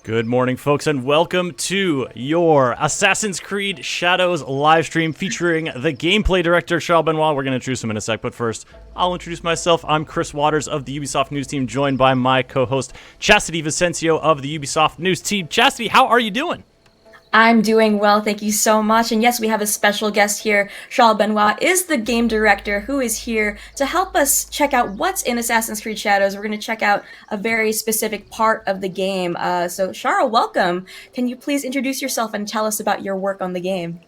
Good morning, folks, and welcome to your Assassin's Creed Shadows live stream featuring the gameplay director, Charles Benoit. We're going to introduce him in a sec, but first, I'll introduce myself. I'm Chris Waters of the Ubisoft News Team, joined by my co-host, Chastity Vicencio of the Ubisoft News Team. Chastity, how are you doing? I'm doing well, thank you so much. And yes, we have a special guest here. Charles Benoit is the game director who is here to help us check out what's in Assassin's Creed Shadows. We're going to check out a very specific part of the game. So Charles, welcome. Can you please introduce yourself and tell us about your work on the game?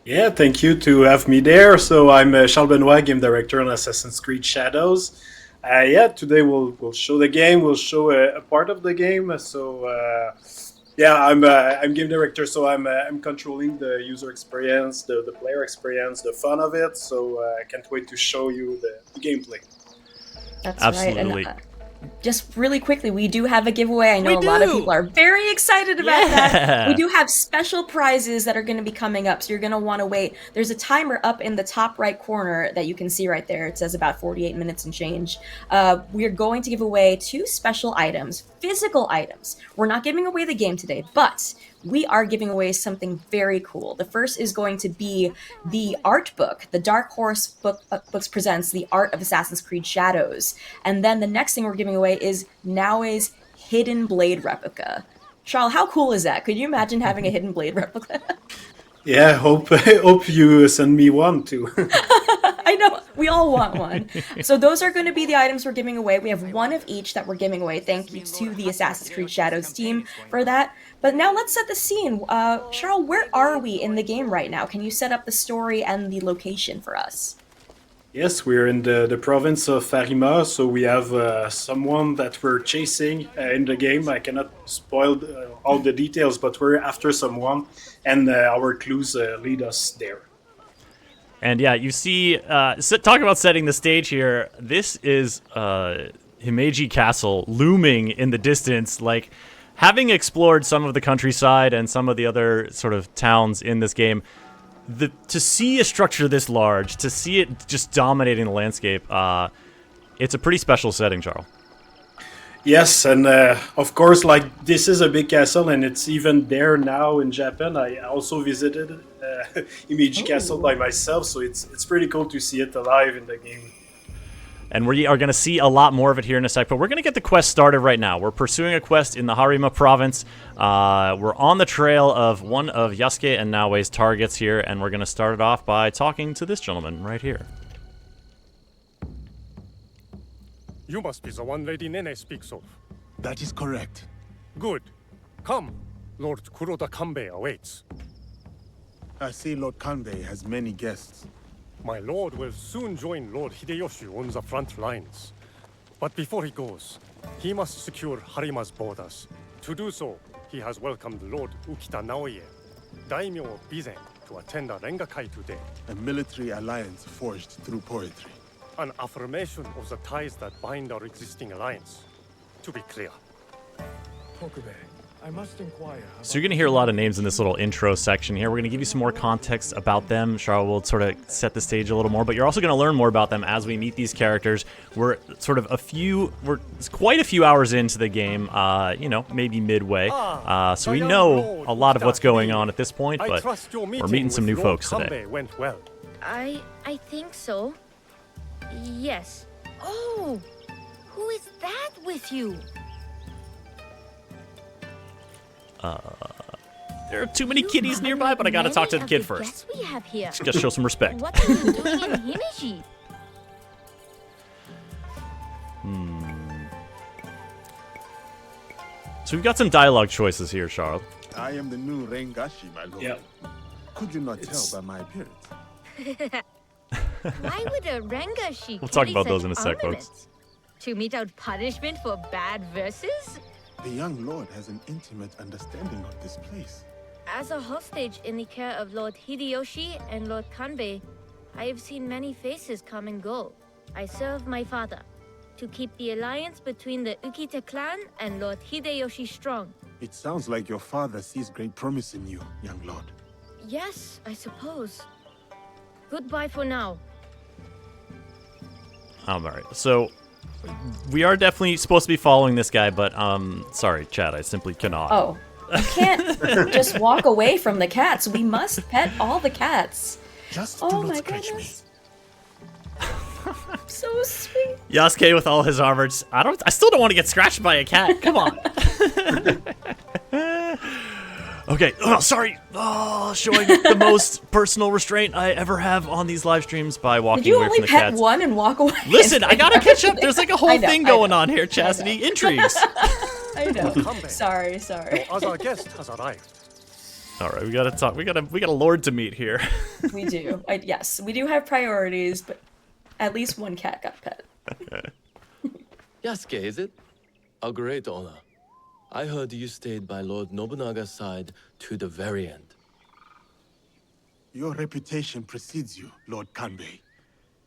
Yeah, thank you to have me there. So I'm Charles Benoit, game director on Assassin's Creed Shadows. Today we'll show the game. We'll show a part of the game. I'm game director, so I'm controlling the user experience, the player experience, the fun of it. So I can't wait to show you the gameplay. That's Absolutely. Right. And, just really quickly, we do have a giveaway. I know a lot of people are very excited about that. We do have special prizes that are going to be coming up, so you're going to want to wait. There's a timer up in the top right corner that you can see right there. It says about 48 minutes and change. We're going to give away 2 special items, physical items. We're not giving away the game today, but we are giving away something very cool. The first is going to be the art book. The Dark Horse Books presents The Art of Assassin's Creed Shadows. And then the next thing we're giving away is Naoe's Hidden Blade replica. Charles, how cool is that? Could you imagine having a Hidden Blade replica? Yeah, hope you send me one too. I know, we all want one. So those are going to be the items we're giving away. We have one of each that we're giving away. Thank you to the Assassin's Creed Shadows team for that. But now let's set the scene. Charles, where are we in the game right now? Can you set up the story and the location for us? Yes, we're in the province of Arima, so we have someone that we're chasing in the game. I cannot spoil all the details, but we're after someone, and our clues lead us there. And yeah, you see, talk about setting the stage here. This is Himeji Castle looming in the distance. Like, having explored some of the countryside and some of the other sort of towns in this game, to see a structure this large, to see it just dominating the landscape, it's a pretty special setting, Charles. Yes, and of course, like, this is a big castle, and it's even there now in Japan. I also visited Himeji Castle by myself, so it's pretty cool to see it alive in the game. And we are going to see a lot more of it here in a sec, but we're going to get the quest started right now. We're pursuing a quest in the Harima province. We're on the trail of one of Yasuke and Naoe's targets here, and we're going to start it off by talking to this gentleman right here. You must be the one Lady Nene speaks of. That is correct. Good. Come. Lord Kuroda Kanbei awaits. I see Lord Kanbei has many guests. My lord will soon join Lord Hideyoshi on the front lines. But before he goes, he must secure Harima's borders. To do so, he has welcomed Lord Ukita Naoye, daimyo of Bizen, to attend a Rengakai today. A military alliance forged through poetry. An affirmation of the ties that bind our existing alliance. To be clear. Tokube, I must inquire. So you're going to hear a lot of names in this little intro section here. We're going to give you some more context about them. Charles will sort of set the stage a little more, but you're also going to learn more about them as we meet these characters. We're quite a few hours into the game, maybe midway. So we know a lot of what's going on at this point, but we're meeting some new folks today. Went well. I think so. Yes. Oh, who is that with you? There are too many kitties nearby, but I gotta talk to the kid first. We have here. Just gotta show some respect. What are you doing in Himeji? So we've got some dialogue choices here, Charles. I am the new Rengashi, my lord. Yeah. Could you not tell by my appearance? Why would a Rengashi We'll talk carry about those such in a sec, armaments? folks. To mete out punishment for bad verses? The young lord has an intimate understanding of this place. As a hostage in the care of Lord Hideyoshi and Lord Kanbei, I have seen many faces come and go. I serve my father to keep the alliance between the Ukita clan and Lord Hideyoshi strong. It sounds like your father sees great promise in you, young lord. Yes, I suppose. Goodbye for now. All right. So We are definitely supposed to be following this guy, but sorry, chat, I simply cannot. Oh, you can't just walk away from the cats. We must pet all the cats. Just Oh do not my scratch goodness. So sweet. Yasuke with all his armor. I still don't want to get scratched by a cat. Come on. Okay. Oh, sorry. Oh, showing the most personal restraint I ever have on these live streams by walking Did you away only from the pet cats. one and walk away? Listen, I gotta catch up. There's like a whole I know, thing I going know. on here, Chastity. Intrigues. I know. Kanbei, Sorry. your other guest has arrived. All right, we gotta talk. We got a lord to meet here. We do. Yes, we do have priorities, but at least one cat got pet. Yasuke, is it? A great honor. I heard you stayed by Lord Nobunaga's side to the very end. Your reputation precedes you, Lord Kanbei.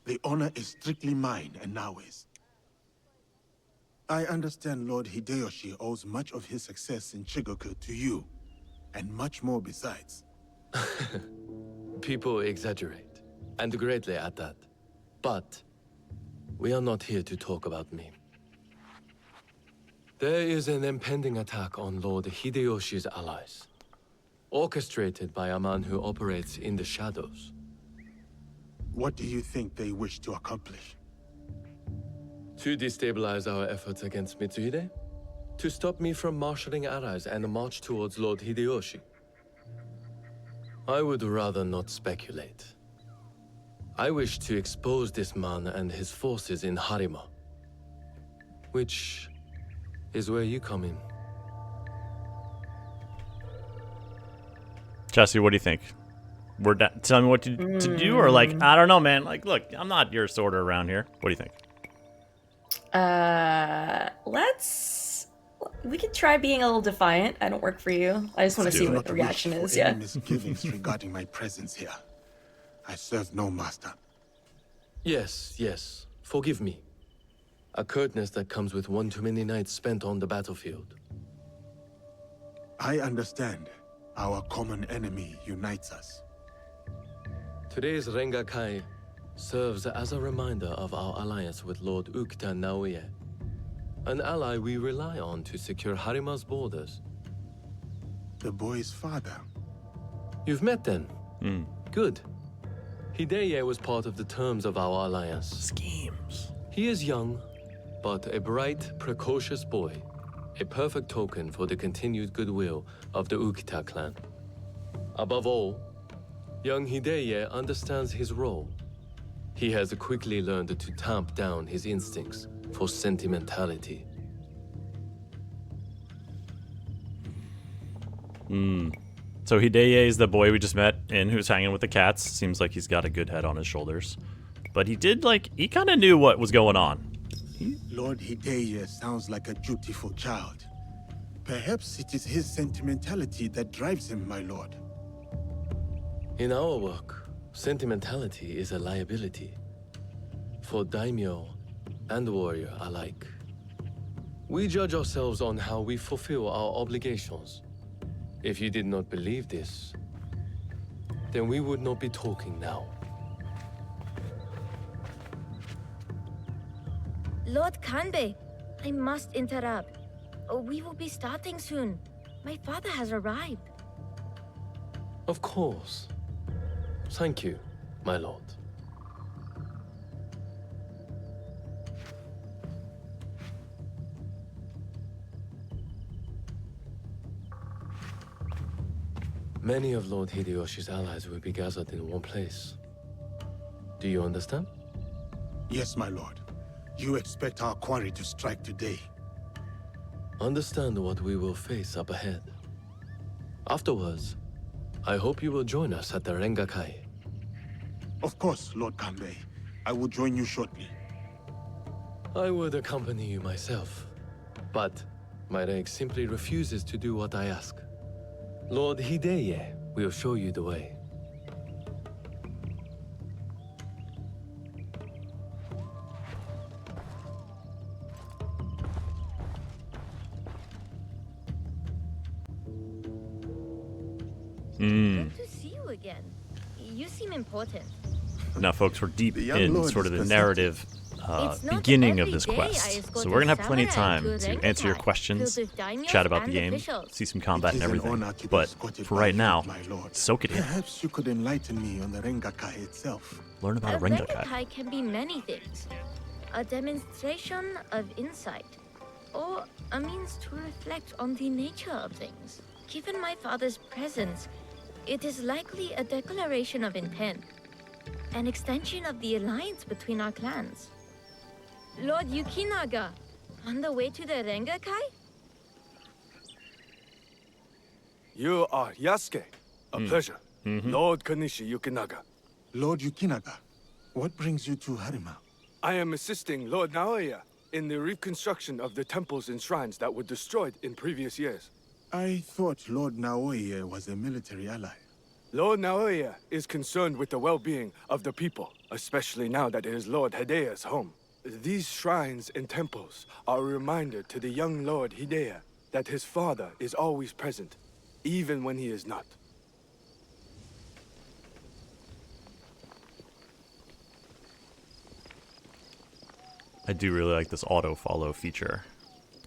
The honor is strictly mine and Naoe's. I understand Lord Hideyoshi owes much of his success in Shigoku to you, and much more besides. People exaggerate, and greatly at that. But we are not here to talk about me. There is an impending attack on Lord Hideyoshi's allies, orchestrated by a man who operates in the shadows. What do you think they wish to accomplish? To destabilize our efforts against Mitsuhide? To stop me from marshalling allies and march towards Lord Hideyoshi? I would rather not speculate. I wish to expose this man and his forces in Harima, which is where you come in. Chastity, what do you think? Tell me what to do, or like, I don't know, man. Like, look, I'm not your sorter around here. What do you think? We could try being a little defiant. I don't work for you. I just want to see what the reaction is. Yeah. Any misgivings regarding my presence here. I serve no master. Yes. Forgive me. A curtness that comes with one too many nights spent on the battlefield. I understand. Our common enemy unites us. Today's Rengakai serves as a reminder of our alliance with Lord Ukita Naoe, an ally we rely on to secure Harima's borders. The boy's father. You've met then? Good. Hideye was part of the terms of our alliance. Schemes. He is young, but a bright, precocious boy. A perfect token for the continued goodwill of the Ukita clan. Above all, young Hideye understands his role. He has quickly learned to tamp down his instincts for sentimentality. So Hideye is the boy we just met and who's hanging with the cats. Seems like he's got a good head on his shoulders. But he kind of knew what was going on. Lord Hideye sounds like a dutiful child. Perhaps it is his sentimentality that drives him, my lord. In our work, sentimentality is a liability. For daimyo and warrior alike. We judge ourselves on how we fulfill our obligations. If you did not believe this, then we would not be talking now. Lord Kanbei, I must interrupt. We will be starting soon. My father has arrived. Of course. Thank you, my lord. Many of Lord Hideyoshi's allies will be gathered in one place. Do you understand? Yes, my lord. You expect our quarry to strike today. Understand what we will face up ahead. Afterwards, I hope you will join us at the Rengakai. Of course, Lord Kanbei. I will join you shortly. I would accompany you myself, but my leg simply refuses to do what I ask. Lord Hideye will show you the way. Good to see you again. You seem important. Now, folks, we're deep The young in lord sort is of the perceptive. narrative beginning of this quest. So we're gonna have plenty of time to answer your questions, chat about the game, see some combat and everything. But for right now, soak it in. Perhaps you could enlighten me on the Rengakai itself. Learn about a Rengakai. Can be many things. A demonstration of insight, or a means to reflect on the nature of things. Given my father's presence, it is likely a declaration of intent. An extension of the alliance between our clans. Lord Yukinaga, on the way to the Rengakai? You are Yasuke. A pleasure. Lord Kanishi Yukinaga. Lord Yukinaga, what brings you to Harima? I am assisting Lord Naoe in the reconstruction of the temples and shrines that were destroyed in previous years. I thought Lord Naoe was a military ally. Lord Naoe is concerned with the well-being of the people, especially now that it is Lord Hidea's home. These shrines and temples are a reminder to the young Lord Hidea that his father is always present, even when he is not. I do really like this auto-follow feature.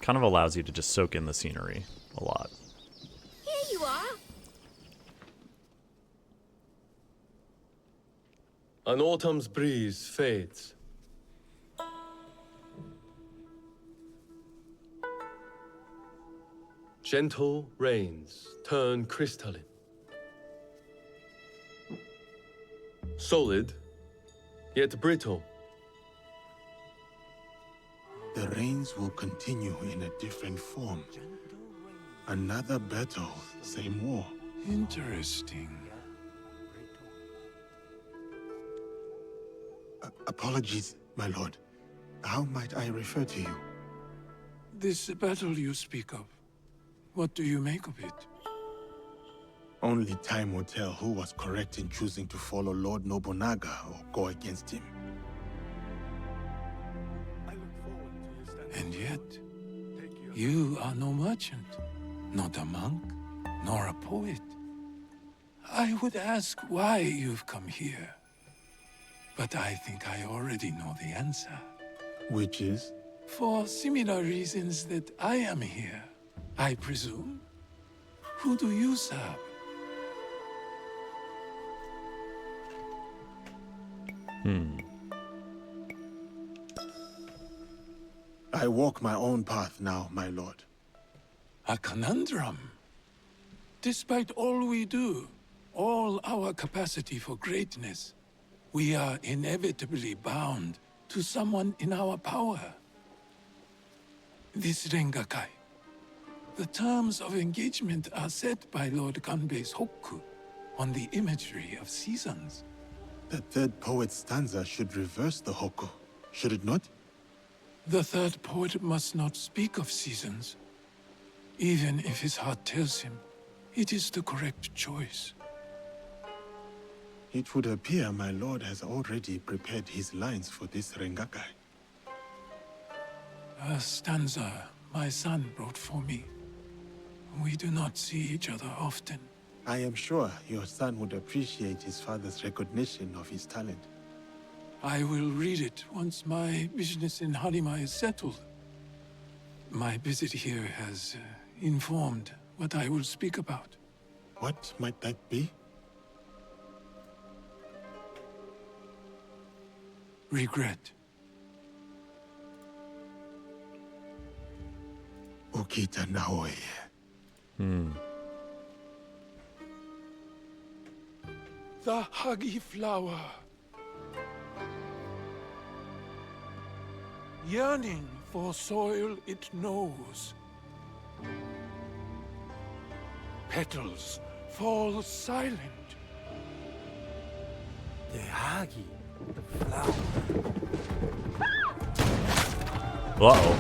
Kind of allows you to just soak in the scenery a lot. Here you are. An autumn's breeze fades. Gentle rains turn crystalline. Solid, yet brittle. The rains will continue in a different form. Another battle, same war. Interesting. Apologies, my lord. How might I refer to you? This battle you speak of, what do you make of it? Only time will tell who was correct in choosing to follow Lord Nobunaga or go against him. And yet, you are no merchant, not a monk, nor a poet. I would ask why you've come here, but I think I already know the answer. Which is? For similar reasons that I am here, I presume. Who do you serve? I walk my own path now, my lord. A conundrum. Despite all we do, all our capacity for greatness, we are inevitably bound to someone in our power. This Rengakai. The terms of engagement are set by Lord Kanbei's Hokku on the imagery of seasons. The third poet's stanza should reverse the Hokku, should it not? The third poet must not speak of seasons. Even if his heart tells him, it is the correct choice. It would appear my lord has already prepared his lines for this Rengakai. A stanza my son wrote for me. We do not see each other often. I am sure your son would appreciate his father's recognition of his talent. I will read it once my business in Harima is settled. My visit here has informed what I will speak about. What might that be? Regret. Ukita Naoe. The Hagi flower. Yearning for soil it knows. Petals fall silent. The Hagi, the flower. Uh-oh.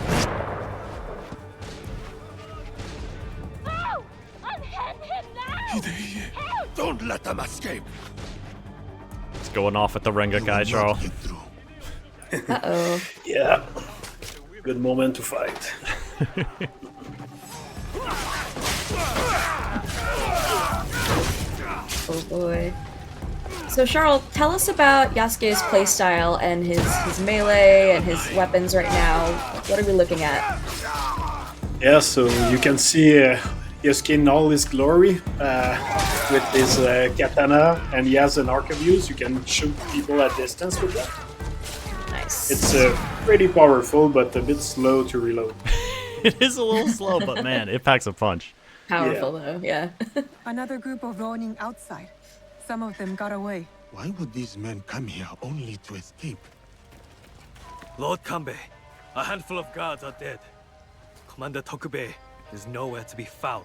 Oh! Unhand him now! Hideye, don't let them escape! It's going off at the Rengakai, Charles. Uh-oh. Yeah. Good moment to fight. Oh boy. So Charles, tell us about Yasuke's playstyle and his melee and his weapons right now. What are we looking at? Yeah, so you can see Yasuke in all his glory with his katana, and he has an arc of use. You can shoot people at distance with that. Nice. It's pretty powerful, but a bit slow to reload. It is a little slow, but man, it packs a punch. Powerful though, yeah. Another group of Ronin outside. Some of them got away. Why would these men come here only to escape? Lord Kanbei, a handful of guards are dead. Commander Tokubei is nowhere to be found.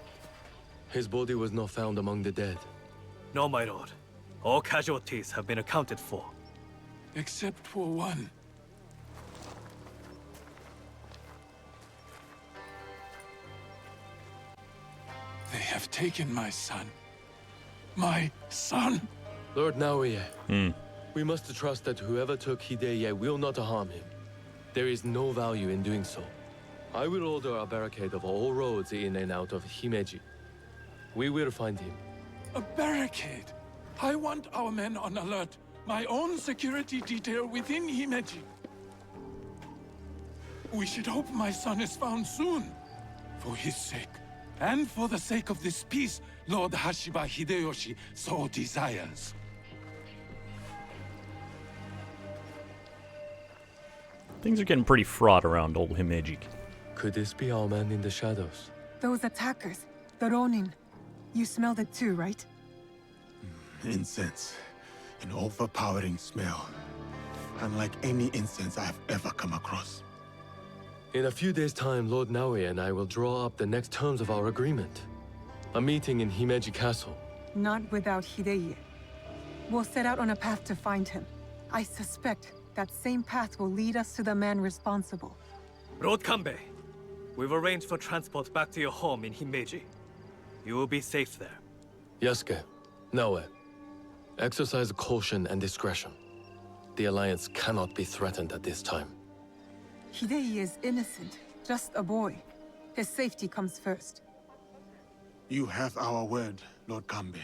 His body was not found among the dead. No, my lord. All casualties have been accounted for. Except for one. They have taken my son. My son! Lord Naoe, we must trust that whoever took Hideye will not harm him. There is no value in doing so. I will order a barricade of all roads in and out of Himeji. We will find him. A barricade! I want our men on alert. My own security detail within Himeji. We should hope my son is found soon. For his sake. And for the sake of this peace, Lord Hashiba Hideyoshi so desires. Things are getting pretty fraught around old Himeji. Could this be our man in the shadows? Those attackers, the Ronin. You smelled it too, right? Incense. An overpowering smell. Unlike any incense I have ever come across. In a few days' time, Lord Naoe and I will draw up the next terms of our agreement. A meeting in Himeji Castle. Not without Hideye. We'll set out on a path to find him. I suspect that same path will lead us to the man responsible. Lord Kanbei, we've arranged for transport back to your home in Himeji. You will be safe there. Yasuke, Naoe, exercise caution and discretion. The Alliance cannot be threatened at this time. Hideye is innocent, just a boy. His safety comes first. You have our word, Lord Kanbei.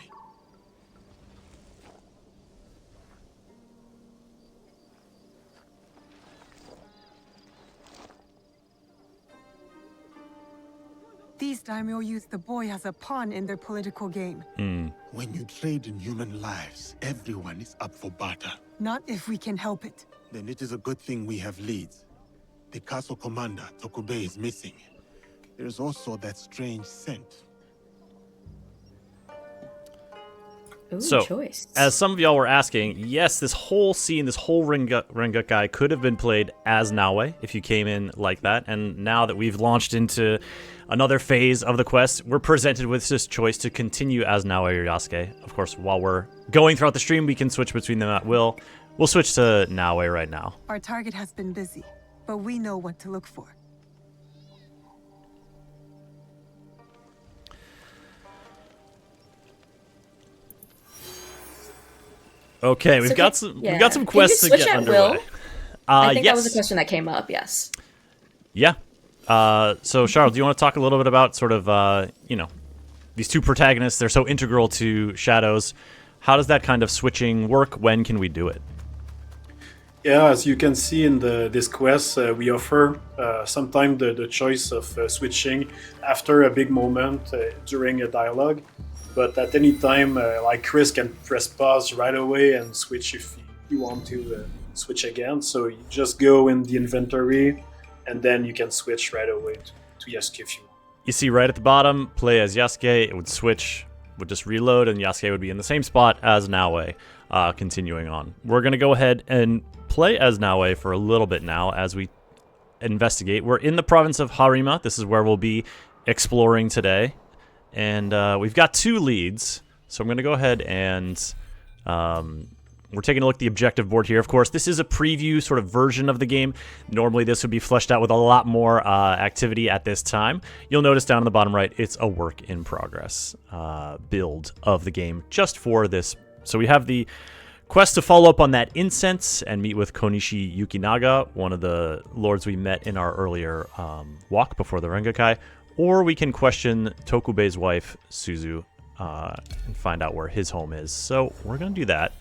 These daimyo use the boy as a pawn in their political game. When you trade in human lives, everyone is up for barter. Not if we can help it. Then it is a good thing we have leads. The castle commander, Tokubei, is missing. There is also that strange scent. Ooh, So, choice. as some of y'all were asking, yes, this whole scene, this whole Rengokai could have been played as Naoe if you came in like that. And now that we've launched into another phase of the quest, we're presented with this choice to continue as Naoe or Yasuke. Of course, while we're going throughout the stream, we can switch between them at will. We'll switch to Naoe right now. Our target has been busy, but we know what to look for. Okay, we've got some quests to Can you switch get at underway. will? I think yes. that was a question that came up, yes. Yeah. So, Charles, do you want to talk a little bit about sort of, these two protagonists? They're so integral to Shadows. How does that kind of switching work? When can we do it? Yeah, as you can see in this quest, we offer sometimes the choice of switching after a big moment during a dialogue. But at any time, like Chris can press pause right away and switch if you want to switch again. So you just go in the inventory, and then you can switch right away to Yasuke if you want. You see right at the bottom, play as Yasuke. It would switch, would just reload, and Yasuke would be in the same spot as Naoe, continuing on. We're going to go ahead and play as Naoe for a little bit now as we investigate. We're in the province of Harima. This is where we'll be exploring today. And we've got two leads, so I'm going to go ahead and we're taking a look at the objective board here. Of course, this is a preview sort of version of the game. Normally, this would be fleshed out with a lot more activity at this time. You'll notice down in the bottom right, it's a work in progress build of the game just for this. So we have the quest to follow up on that incense and meet with Konishi Yukinaga, one of the lords we met in our earlier walk before the Rengokai. Or we can question Tokubei's wife, Suzu, and find out where his home is. So we're going to do that.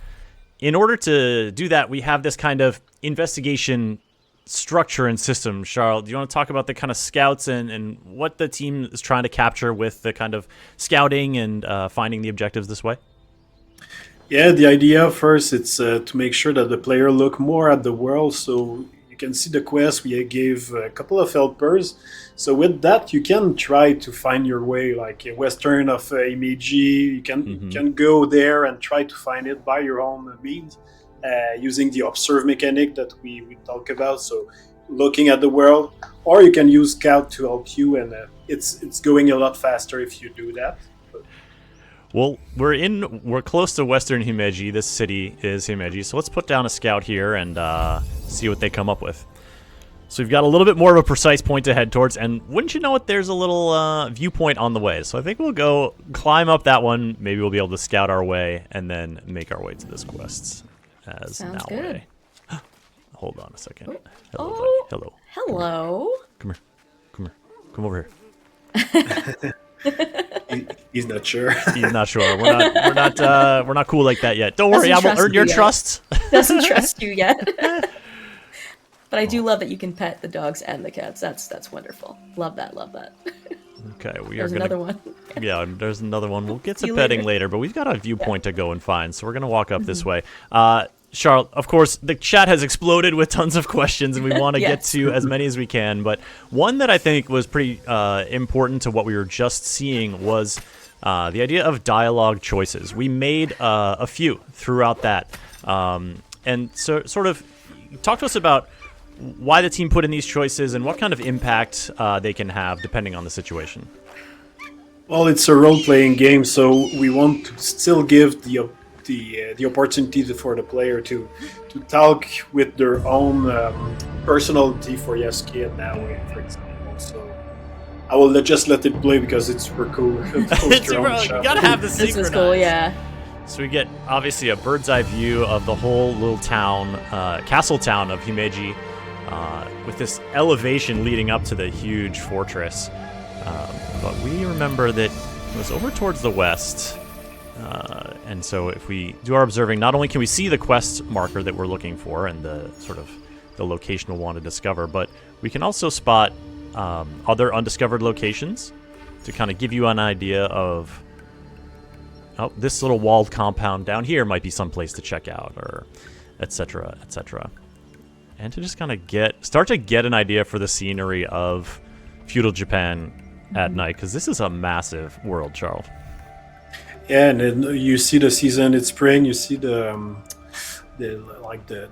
in order to do that, we have this kind of investigation structure and system. Charles, do you want to talk about the kind of scouts and what the team is trying to capture with the kind of scouting and finding the objectives this way? Yeah, the idea first, it's to make sure that the player look more at the world. So you can see the quest. We gave a couple of helpers. So with that, you can try to find your way, like a western of Himeji. You can go there and try to find it by your own means, using the observe mechanic that we talk about. So looking at the world, or you can use Scout to help you, and it's going a lot faster if you do that. Well, we're close to Western Himeji. This city is Himeji, so let's put down a scout here and see what they come up with. So we've got a little bit more of a precise point to head towards, and wouldn't you know it, there's a little viewpoint on the way. So I think we'll go climb up that one. Maybe we'll be able to scout our way and then make our way to this quest. Sounds good. Hold on a second. Oh. Hello, Oh, buddy. Hello. Hello. Come here. Come here. Come over here. He's not sure. He's not sure. We're not cool like that yet. Don't worry, I will earn your trust. Doesn't trust you yet. But I do love that you can pet the dogs and the cats. That's wonderful. Love that. Love that. Okay, There's another one. Yeah, there's another one. We'll get to See you petting later. later, but we've got a viewpoint to go and find, so we're gonna walk up this way. Charles, of course, the chat has exploded with tons of questions, and we want to get to as many as we can. But one that I think was pretty important to what we were just seeing was the idea of dialogue choices. We made a few throughout that, and so sort of talk to us about why the team put in these choices and what kind of impact they can have depending on the situation. Well, it's a role-playing game, so we want to still give the opportunity for the player to talk with their own personality for Yasuke and Naoe, for example. So I will just let it play because it's super cool. You gotta have the synchronized. This is cool, yeah. So we get obviously a bird's eye view of the whole little town, castle town of Himeji, with this elevation leading up to the huge fortress. But we remember that it was over towards the west. And so if we do our observing, not only can we see the quest marker that we're looking for and the sort of the location we'll want to discover, but we can also spot other undiscovered locations to kind of give you an idea of, oh, this little walled compound down here might be someplace to check out, or etc., etc. And to just kind of start to get an idea for the scenery of feudal Japan at night, because this is a massive world, Charles. Yeah, and then you see the season. It's spring. You see the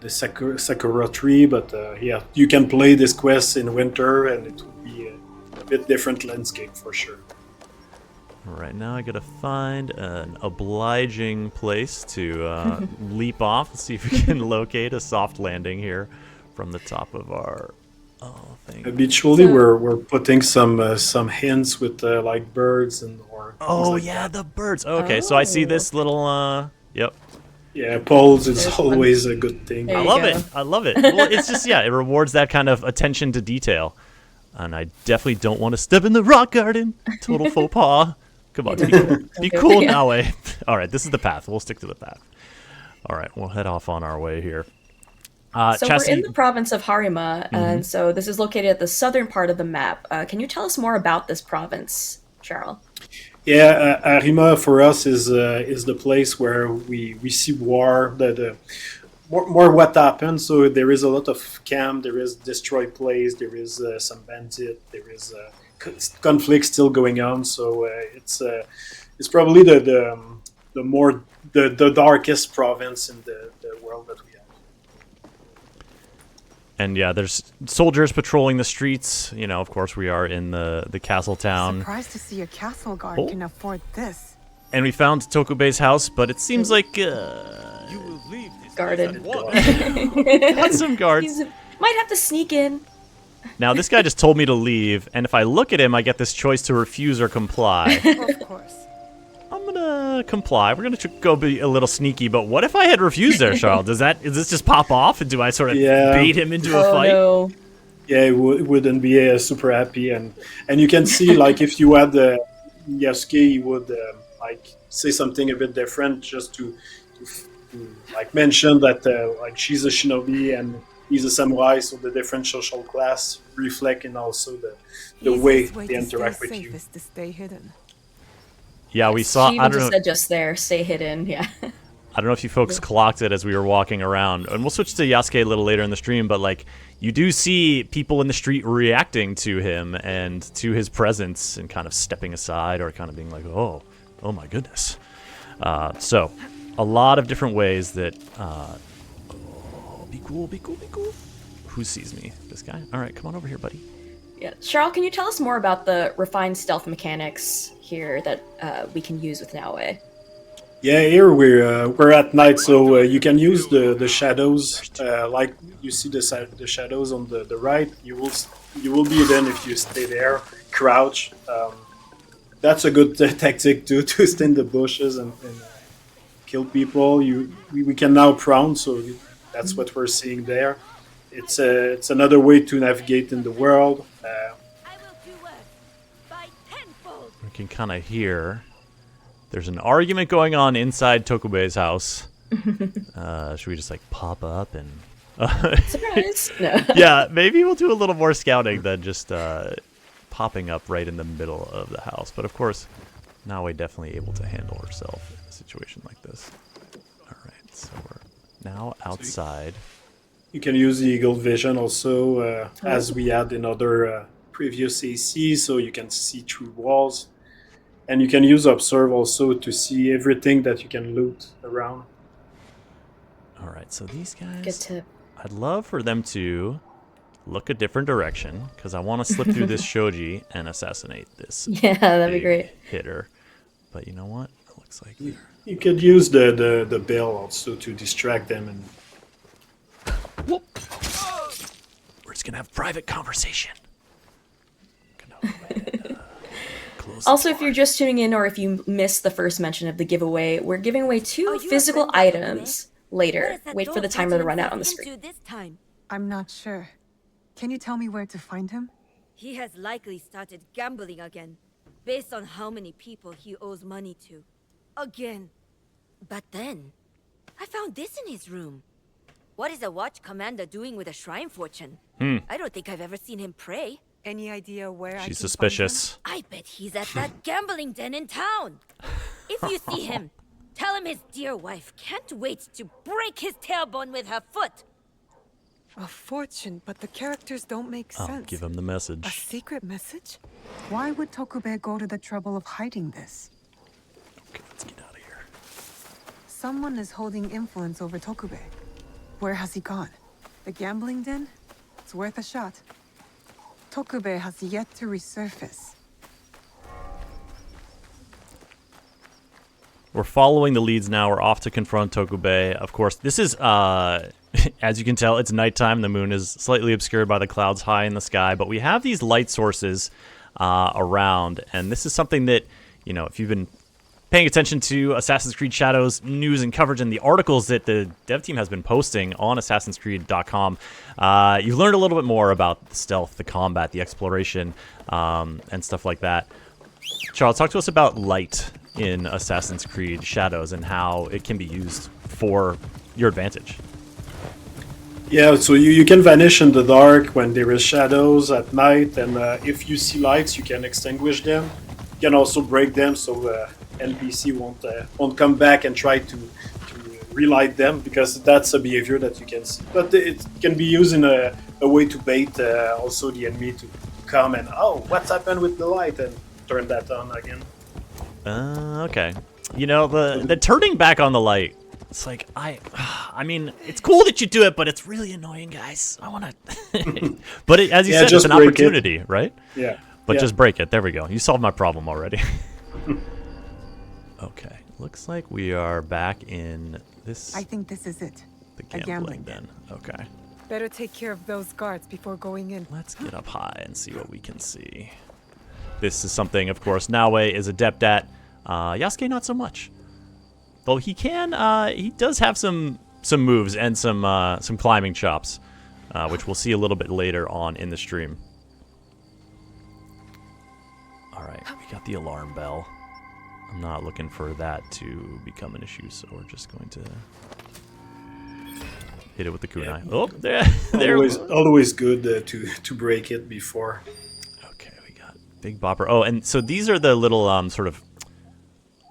sakura tree, but yeah, you can play this quest in winter, and it will be a bit different landscape for sure. All right, now I gotta find an obliging place to leap off. Let's see if we can locate a soft landing here from the top of our thing. Habitually, we're putting some hints with like birds and or. Oh like yeah, that. the birds. Okay, so I see this little. Yep. Yeah, poles is always a good thing. I love it. I love it. Well, it's just it rewards that kind of attention to detail, and I definitely don't want to step in the rock garden. Total faux pas. Come on, be cool now. All right, this is the path. We'll stick to the path. All right, we'll head off on our way here. So we're in the province of Harima, and so this is located at the southern part of the map. Can you tell us more about this province, Charles? Yeah, Harima for us is the place where we see war, more what happened. So there is a lot of camp, there is destroyed place, there is some bandit, there is conflict still going on. So it's probably the darkest province in the world that we have. And yeah, there's soldiers patrolling the streets. You know, of course, we are in the castle town. Surprised to see a castle guard can afford this. And we found Tokube's house, but it seems like You will leave this Guarded. got some guards. Might have to sneak in. Now, this guy just told me to leave, and if I look at him, I get this choice to refuse or comply. Of course. I'm gonna comply. We're gonna go be a little sneaky, but what if I had refused there, Charles? Does this just pop off, and do I sort of bait him into a fight? No. Yeah, it wouldn't be super happy, and you can see like if you had Yasuke, he would like say something a bit different just to like mention that like she's a shinobi and he's a samurai, so the different social class reflect in also the way they interact with you. To stay hidden. Yeah, we saw. She I even don't just know. said just there, stay hidden. Yeah. I don't know if you folks clocked it as we were walking around, and we'll switch to Yasuke a little later in the stream. But like, you do see people in the street reacting to him and to his presence, and kind of stepping aside or kind of being like, "Oh my goodness." So, a lot of different ways that. Be cool. Who sees me? This guy? All right, come on over here, buddy. Yeah, Charles, can you tell us more about the refined stealth mechanics here that we can use with Naoe? Yeah, here we're at night, so you can use the shadows. Like you see the shadows on the right. You will be hidden if you stay there, crouch. That's a good tactic too, to stay in the bushes and kill people. We can now prone, so that's what we're seeing there. It's another way to navigate in the world. You can kind of hear. There's an argument going on inside Tokube's house. Should we just like pop up and? Surprise! No. Yeah, maybe we'll do a little more scouting than just popping up right in the middle of the house. But of course, Naoe definitely able to handle herself in a situation like this. All right, so we're now outside. You can use the eagle vision also, as we had in other previous AC, so you can see through walls. And you can use observe also to see everything that you can loot around. All right, so these guys. Good tip. I'd love for them to look a different direction because I want to slip through this shoji and assassinate this. Yeah, that'd be big great. Hitter, but you know what? It looks like You could use the bell also to distract them and. Whoop. We're just gonna have private conversation. Also, if you're just tuning in or if you missed the first mention of the giveaway, we're giving away 2 physical items later. Wait for the timer to run out on the screen. I'm not sure. Can you tell me where to find him? He has likely started gambling again, based on how many people he owes money to. Again. But then, I found this in his room. What is a watch commander doing with a shrine fortune? I don't think I've ever seen him pray. Any idea where she's suspicious. I bet he's at that gambling den in town. If you see him, tell him his dear wife can't wait to break his tailbone with her foot. A fortune, but the characters don't make sense. I'll give him the message. A secret message? Why would Tokube go to the trouble of hiding this? Okay, let's get out of here. Someone is holding influence over Tokube. Where has he gone? The gambling den? It's worth a shot. Tokube has yet to resurface. We're following the leads now. We're off to confront Tokube. Of course, this is, as you can tell, it's nighttime. The moon is slightly obscured by the clouds high in the sky, but we have these light sources around, and this is something that, you know, if you've been paying attention to Assassin's Creed Shadows news and coverage and the articles that the dev team has been posting on assassinscreed.com, you've learned a little bit more about the stealth, the combat, the exploration, and stuff like that. Charles, talk to us about light in Assassin's Creed Shadows and how it can be used for your advantage. Yeah, so you can vanish in the dark when there is shadows at night, and if you see lights, you can extinguish them. You can also break them, so NPC won't come back and try to relight them, because that's a behavior that you can see. But it can be used in a way to bait also the enemy to come and, oh, what's happened with the light, and turn that on again. Okay. You know, the turning back on the light, it's like, I mean, it's cool that you do it, but it's really annoying, guys. I want to... But as you said, it's an opportunity, right? Yeah. But just break it. There we go. You solved my problem already. Okay. Looks like we are back in this... I think this is it. The gambling den. Okay. Better take care of those guards before going in. Let's get up high and see what we can see. This is something, of course, Naoe is adept at. Yasuke, not so much. Though he can, he does have some moves and some climbing chops, which we'll see a little bit later on in the stream. All right, we got the alarm bell. I'm not looking for that to become an issue, so we're just going to hit it with the kunai. Yeah. Oh, there. Always good to break it before. Okay, we got Big Bopper. Oh, and so these are the little sort of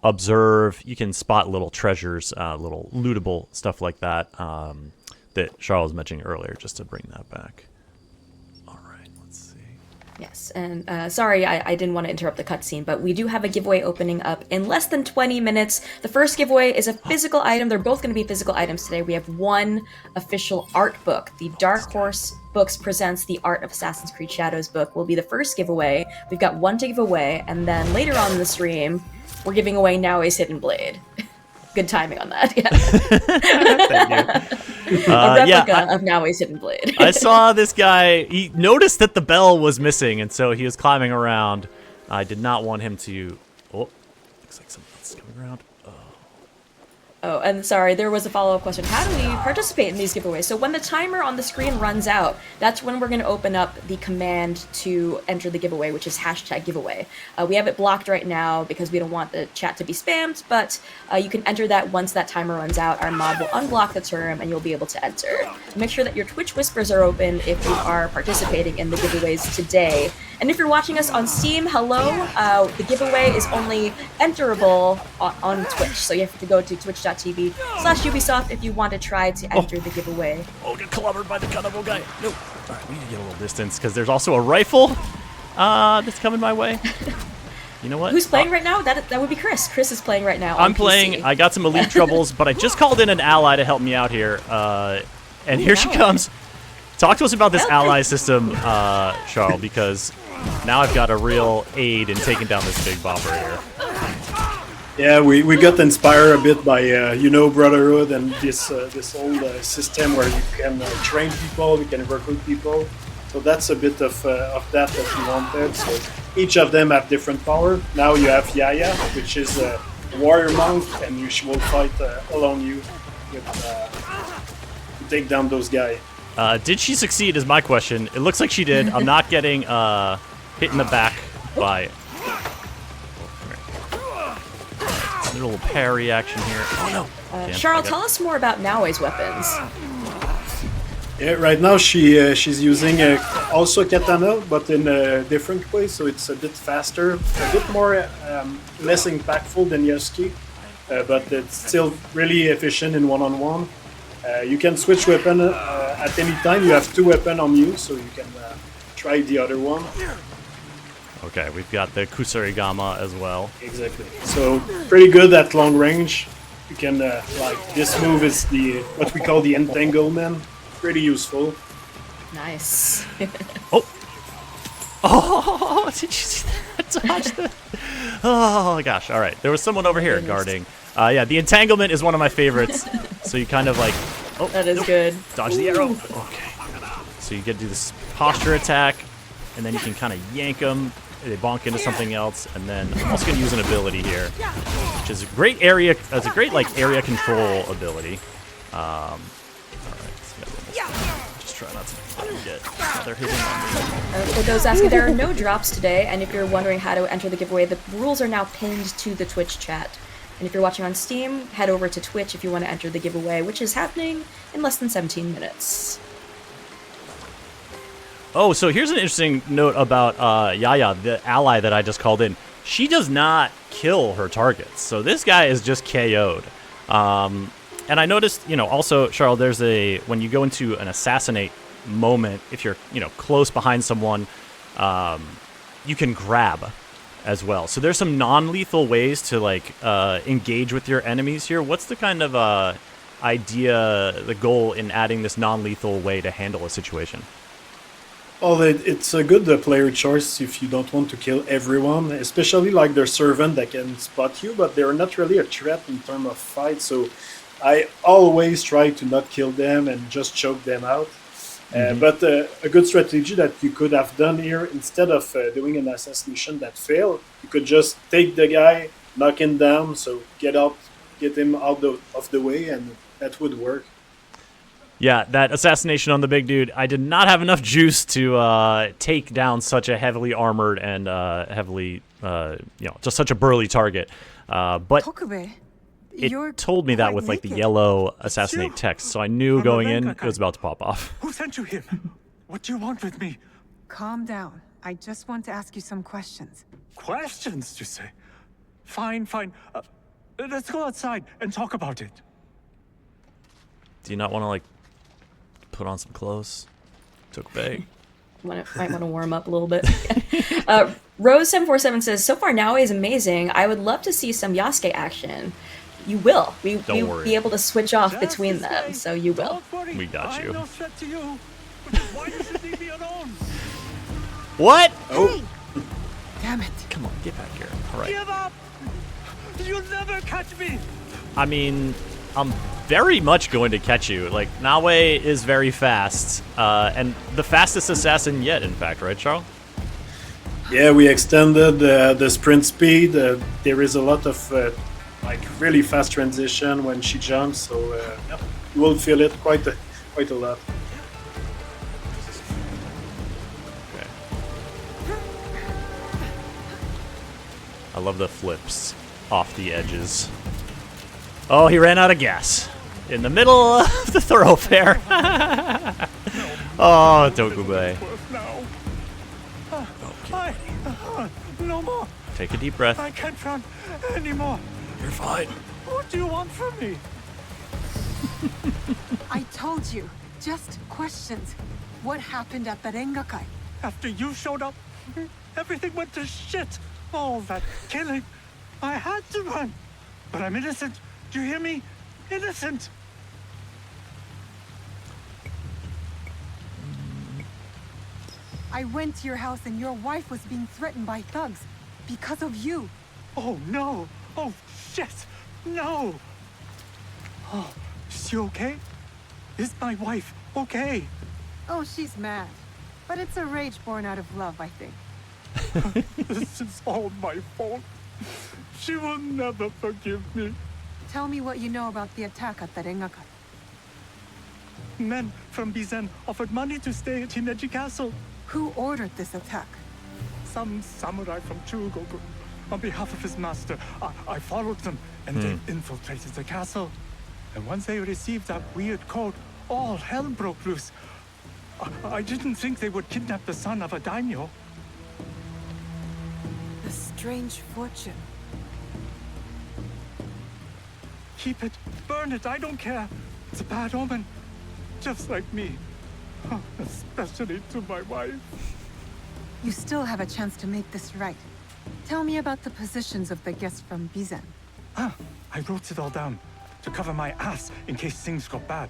observe. You can spot little treasures, little lootable stuff like that that Charles was mentioning earlier, just to bring that back. All right, let's see. Yes, and sorry, I didn't want to interrupt the cutscene, but we do have a giveaway opening up in less than 20 minutes. The first giveaway is a physical item. They're both going to be physical items today. We have one official art book. The Dark Horse Books presents the Art of Assassin's Creed Shadows book will be the first giveaway. We've got one to give away, and then later on in the stream, we're giving away Naoe's Hidden Blade. Good timing on that, yeah. Thank you. A replica of Naoe's Hidden Blade. I saw this guy. He noticed that the bell was missing, and so he was climbing around. I did not want him to... Oh, looks like something else is coming around. Oh, and sorry, there was a follow-up question. How do we participate in these giveaways? So when the timer on the screen runs out, that's when we're going to open up the command to enter the giveaway, which is #giveaway. We have it blocked right now because we don't want the chat to be spammed, but you can enter that once that timer runs out. Our mod will unblock the term and you'll be able to enter. Make sure that your Twitch whispers are open if you are participating in the giveaways today. And if you're watching us on Steam, hello. The giveaway is only enterable on Twitch, so you have to go to twitch.tv/Ubisoft if you want to try to enter the giveaway. Oh, get clobbered by the cannibal guy. No. All right, we need to get a little distance because there's also a rifle that's coming my way. You know what? Who's playing right now? That would be Chris. Chris is playing right now. I'm playing. I got some elite troubles, but I just called in an ally to help me out here. And here she comes. Talk to us about this ally system, Charles, because now I've got a real aid in taking down this big bopper here. Yeah, we got inspired a bit by Brotherhood and this old system where you can train people, you can recruit people. So that's a bit of that we wanted. So each of them have different power. Now you have Yaya, which is a warrior monk, and she will fight along you to take down those guys. Did she succeed is my question. It looks like she did. I'm not getting hit in the back by... A little parry action here. Oh no! Charles, tell us more about Naoe's weapons. Yeah, right now she's using also katana, but in a different way, so it's a bit faster, a bit more less impactful than Yasuke, but it's still really efficient in one-on-one. You can switch weapon at any time. You have two weapons on you, so you can try the other one. Okay, we've got the Kusarigama as well. Exactly. So pretty good at long range. You can this move is what we call the entanglement. Pretty useful. Nice. Oh, did you see that? Dodge the... Oh gosh! All right, there was someone over here guarding. Yeah, the entanglement is one of my favorites. So you kind of like... Oh, that is good. Dodge the arrow. Okay. So you get to do this posture attack, and then you can kind of yank them. They bonk into something else, and then I'm also going to use an ability here, which is a great area. It's a great area control ability. All right, just try not to get another hit on me. For those asking, there are no drops today, and if you're wondering how to enter the giveaway, the rules are now pinned to the Twitch chat. And if you're watching on Steam, head over to Twitch if you want to enter the giveaway, which is happening in less than 17 minutes. Oh, so here's an interesting note about Yaya, the ally that I just called in. She does not kill her targets, so this guy is just KO'd. And I noticed, also, Charles, there's when you go into an assassinate moment, if you're, close behind someone, you can grab as well. So there's some non-lethal ways to, engage with your enemies here. What's the kind of idea, the goal in adding this non-lethal way to handle a situation? Well, it's a good player choice if you don't want to kill everyone, especially like their servant that can spot you, but they're not really a threat in terms of fight, so I always try to not kill them and just choke them out. But a good strategy that you could have done here, instead of doing an assassination that failed, you could just take the guy, knock him down, so get him out of the way, and that would work. Yeah, that assassination on the big dude, I did not have enough juice to take down such a heavily armored and just such a burly target. But Tokube, it told me that with like the yellow assassinate text, so I knew going in it was about to pop off. Who sent you here? What do you want with me? Calm down. I just want to ask you some questions. Questions, you say? Fine, fine. Let's go outside and talk about it. Do you not want to like put on some clothes? Tokube. Might want to warm up a little bit. Rose747 says, so far Naoe is amazing. I would love to see some Yasuke action. You will. Don't worry. Be able to switch off between them, so you will. We got you. I'm no threat to you, which is why you should leave me alone. What? Oh. Damn it. Come on, get back here. All right. Give up! You'll never catch me! I mean, I'm very much going to catch you. Like, Naoe is very fast, and the fastest assassin yet, in fact, right, Charles? Yeah, we extended the sprint speed. There is a lot of like really fast transition when she jumps, so yeah, you will feel it quite a lot. Okay. I love the flips off the edges. Oh, he ran out of gas in the middle of the thoroughfare. Oh, Tokube. No more. Take a deep breath. I can't run anymore. You're fine. What do you want from me? I told you. Just questions. What happened at the Rengakai? After you showed up, everything went to shit. All that killing. I had to run. But I'm innocent. Do you hear me? Innocent. I went to your house and your wife was being threatened by thugs. Because of you. Oh, no. Oh, shit. No. Oh, is she okay? Is my wife okay? Oh, she's mad. But it's a rage born out of love, I think. This is all my fault. She will never forgive me. Tell me what you know about the attack at the Rengakai. Men from Bizen offered money to stay at Himeji Castle. Who ordered this attack? Some samurai from Chugoku. On behalf of his master, I followed them, and they infiltrated the castle. And once they received that weird code, all hell broke loose. I didn't think they would kidnap the son of a daimyo. The strange fortune. Keep it, burn it, I don't care. It's a bad omen, just like me. Especially to my wife. You still have a chance to make this right. Tell me about the positions of the guests from Bizen. I wrote it all down to cover my ass in case things got bad.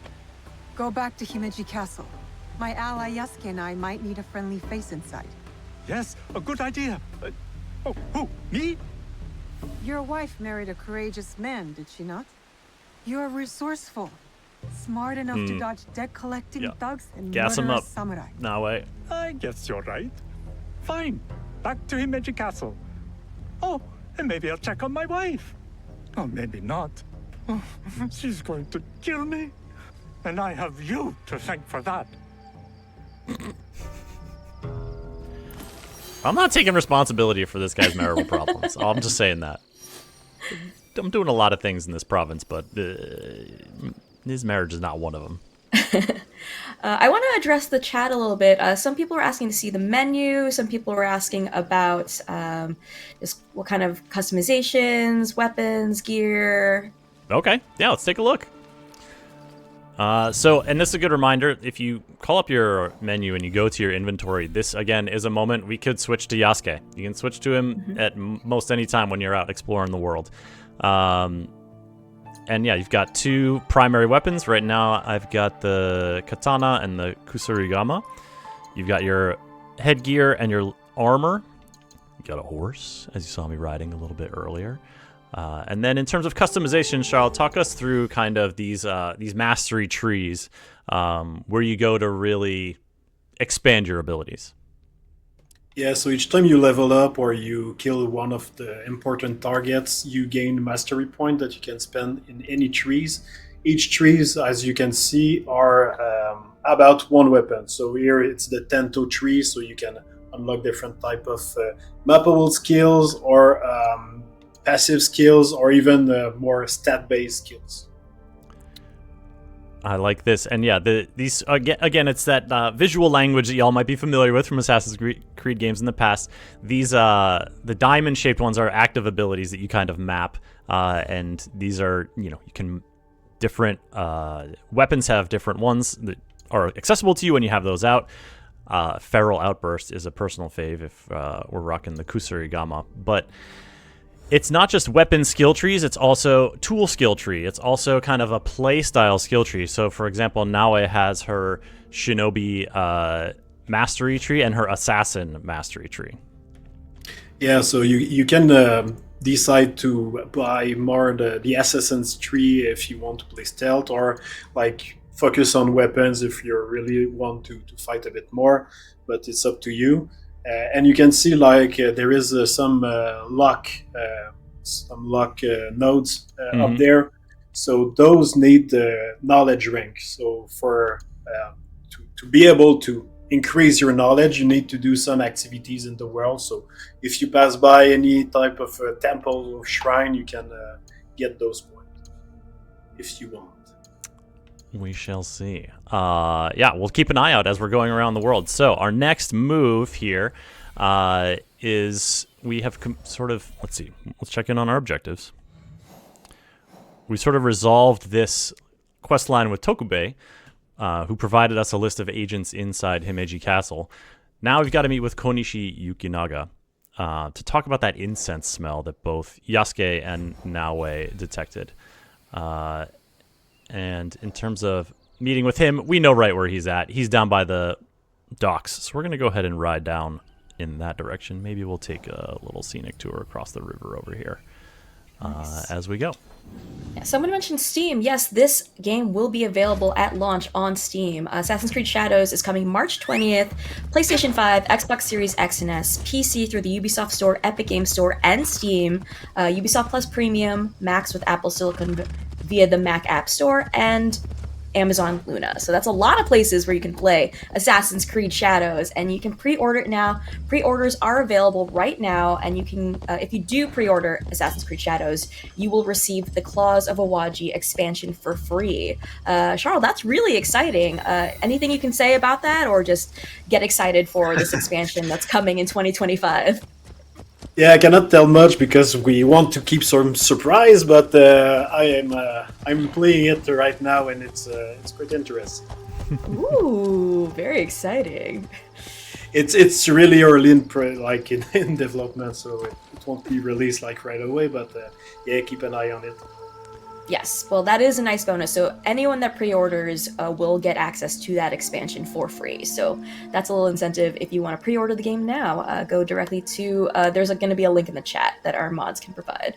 Go back to Himeji Castle. My ally Yasuke and I might need a friendly face inside. Yes, a good idea. Oh, who? Me? Your wife married a courageous man, did she not? You're resourceful. Smart enough to dodge debt-collecting thugs and Gas him murderous up. samurai. No, wait. I guess you're right. Fine. Back to Himeji Castle. Oh, and maybe I'll check on my wife. Or maybe not. Oh, she's going to kill me. And I have you to thank for that. I'm not taking responsibility for this guy's marital problems. I'm just saying that. I'm doing a lot of things in this province, but his marriage is not one of them. I want to address the chat a little bit. Some people are asking to see the menu. Some people are asking about just what kind of customizations, weapons, gear. Okay, yeah, let's take a look. And this is a good reminder, if you call up your menu and you go to your inventory, this, again, is a moment we could switch to Yasuke. You can switch to him at most any time when you're out exploring the world. And yeah, you've got two primary weapons. Right now, I've got the katana and the kusurigama. You've got your headgear and your armor. You got a horse, as you saw me riding a little bit earlier. And then in terms of customization, Charles, talk us through kind of these mastery trees where you go to really expand your abilities. Yeah, so each time you level up or you kill one of the important targets, you gain mastery point that you can spend in any trees. Each trees, as you can see, are about one weapon. So here it's the Tento tree, so you can unlock different type of mappable skills or passive skills or even more stat-based skills. I like this, and yeah, these again, it's that visual language that y'all might be familiar with from Assassin's Creed games in the past. These the diamond-shaped ones are active abilities that you kind of map, and these are you can different weapons have different ones that are accessible to you when you have those out. Feral Outburst is a personal fave if we're rocking the Kusarigama, but it's not just weapon skill trees, it's also tool skill tree. It's also kind of a play style skill tree. So for example, Naoe has her Shinobi mastery tree and her Assassin mastery tree. Yeah, so you can decide to buy more the Assassin's tree if you want to play stealth, or like focus on weapons if you really want to fight a bit more, but it's up to you. And you can see like there is some lock nodes up there. So those need the knowledge rank. So for to be able to increase your knowledge, you need to do some activities in the world. So if you pass by any type of temple or shrine, you can get those points if you want. We shall see. Yeah, we'll keep an eye out as we're going around the world. So our next move here is we have sort of, let's see, let's check in on our objectives. We sort of resolved this quest line with Tokubei, who provided us a list of agents inside Himeji Castle. Now we've got to meet with Konishi Yukinaga to talk about that incense smell that both Yasuke and Naoe detected. And in terms of meeting with him, we know right where he's at. He's down by the docks. So we're going to go ahead and ride down in that direction. Maybe we'll take a little scenic tour across the river over here as we go. Yeah, someone mentioned Steam. Yes, this game will be available at launch on Steam. Assassin's Creed Shadows is coming March 20th. PlayStation 5, Xbox Series X and S, PC through the Ubisoft Store, Epic Games Store, and Steam. Ubisoft Plus Premium, Max with Apple Silicon via the Mac App Store, and Amazon Luna. So that's a lot of places where you can play Assassin's Creed Shadows, and you can pre-order it now. Pre-orders are available right now, and you can, if you do pre-order Assassin's Creed Shadows, you will receive the Claws of Awaji expansion for free. Charles, that's really exciting. Anything you can say about that, or just get excited for this expansion that's coming in 2025? Yeah, I cannot tell much because we want to keep some surprise, but I'm playing it right now, and it's quite interesting. Ooh, very exciting. It's really early in development, so it won't be released like right away. But yeah, keep an eye on it. Yes, well, that is a nice bonus. So anyone that pre-orders will get access to that expansion for free. So that's a little incentive. If you want to pre-order the game now, go directly to, there's going to be a link in the chat that our mods can provide.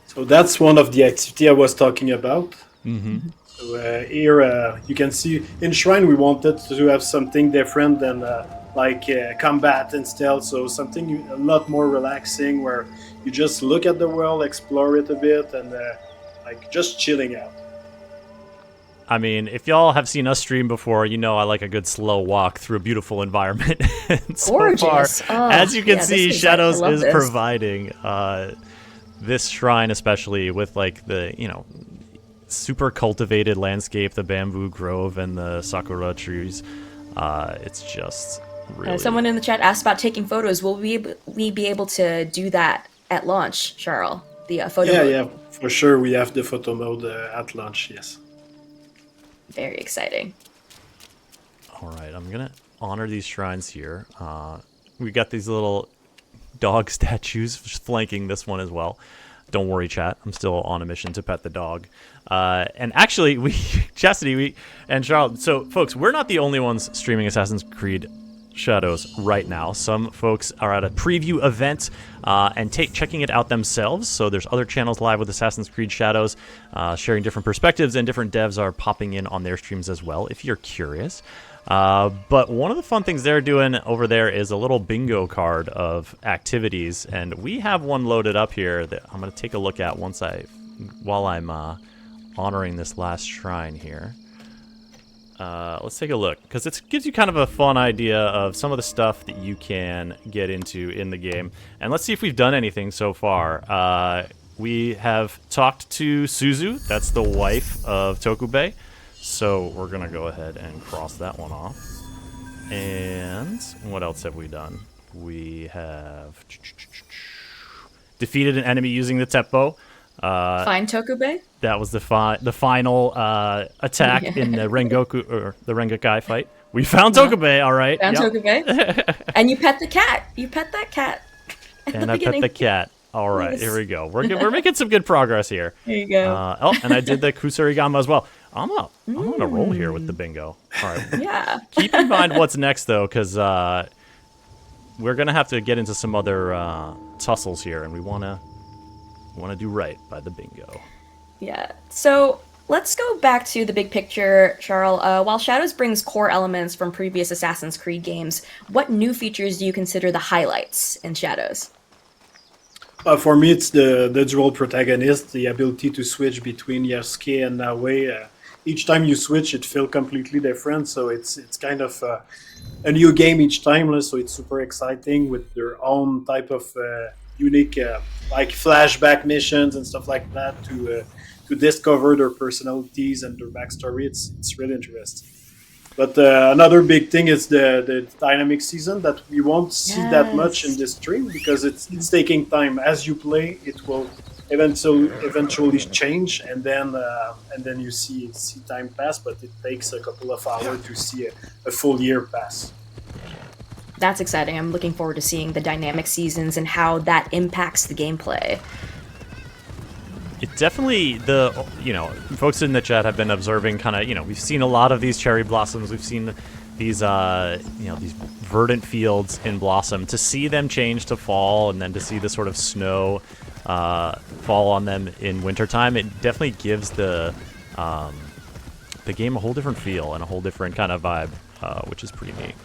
So that's one of the activity I was talking about. Mm-hmm. So here you can see in Shrine we wanted to have something different than combat and stealth. So something a lot more relaxing where you just look at the world, explore it a bit, and just chilling out. I mean, if y'all have seen us stream before, you know I like a good slow walk through a beautiful environment. Gorgeous. As you can see, Shadows is providing this shrine, especially with like the super cultivated landscape, the bamboo grove and the sakura trees. It's just really. Someone in the chat asked about taking photos. Will we be able to do that at launch, Charles? The photo mode? Yeah, for sure. We have the photo mode at launch, yes. Very exciting. All right, I'm going to honor these shrines here. We got these little dog statues flanking this one as well. Don't worry, chat. I'm still on a mission to pet the dog. And actually, Chastity and Charles, so folks, we're not the only ones streaming Assassin's Creed Shadows right now. Some folks are at a preview event and checking it out themselves. So there's other channels live with Assassin's Creed Shadows, sharing different perspectives, and different devs are popping in on their streams as well, if you're curious. But one of the fun things they're doing over there is a little bingo card of activities, and we have one loaded up here that I'm going to take a look at while I'm honoring this last shrine here. let's take a look, because it gives you kind of a fun idea of some of the stuff that you can get into in the game. And let's see if we've done anything so far. We have talked to Suzu, that's the wife of Tokubei. So we're going to go ahead and cross that one off. And what else have we done? We have defeated an enemy using the Teppo. Find Tokubei? That was the final attack in the Rengoku or the Rengokai fight. We found Tokubei, all right. Found Tokubei. And you pet the cat. You pet that cat. And I pet the cat. All right, yes. Here we go. We're making some good progress here. There you go. And I did the Kusarigama as well. I'm on a roll here with the bingo. All right. Yeah. Keep in mind what's next, though, because we're going to have to get into some other tussles here, and we want to do right by the bingo. Yeah. So let's go back to the big picture, Charles. While Shadows brings core elements from previous Assassin's Creed games, what new features do you consider the highlights in Shadows? For me, it's the dual protagonist, the ability to switch between Yasuke and Naoe. Each time you switch, it feels completely different, so it's kind of a new game each time, so it's super exciting with their own type of unique like flashback missions and stuff like that to discover their personalities and their backstory. It's really interesting. But another big thing is the dynamic season that we won't see that much in this stream because it's taking time. As you play, it will eventually change, and then you see time pass. But it takes a couple of hours to see a full year pass. That's exciting. I'm looking forward to seeing the dynamic seasons and how that impacts the gameplay. It definitely, folks in the chat have been observing kind of, we've seen a lot of these cherry blossoms. We've seen these, these verdant fields in blossom. To see them change to fall and then to see the sort of snow fall on them in wintertime, it definitely gives the game a whole different feel and a whole different kind of vibe, which is pretty neat.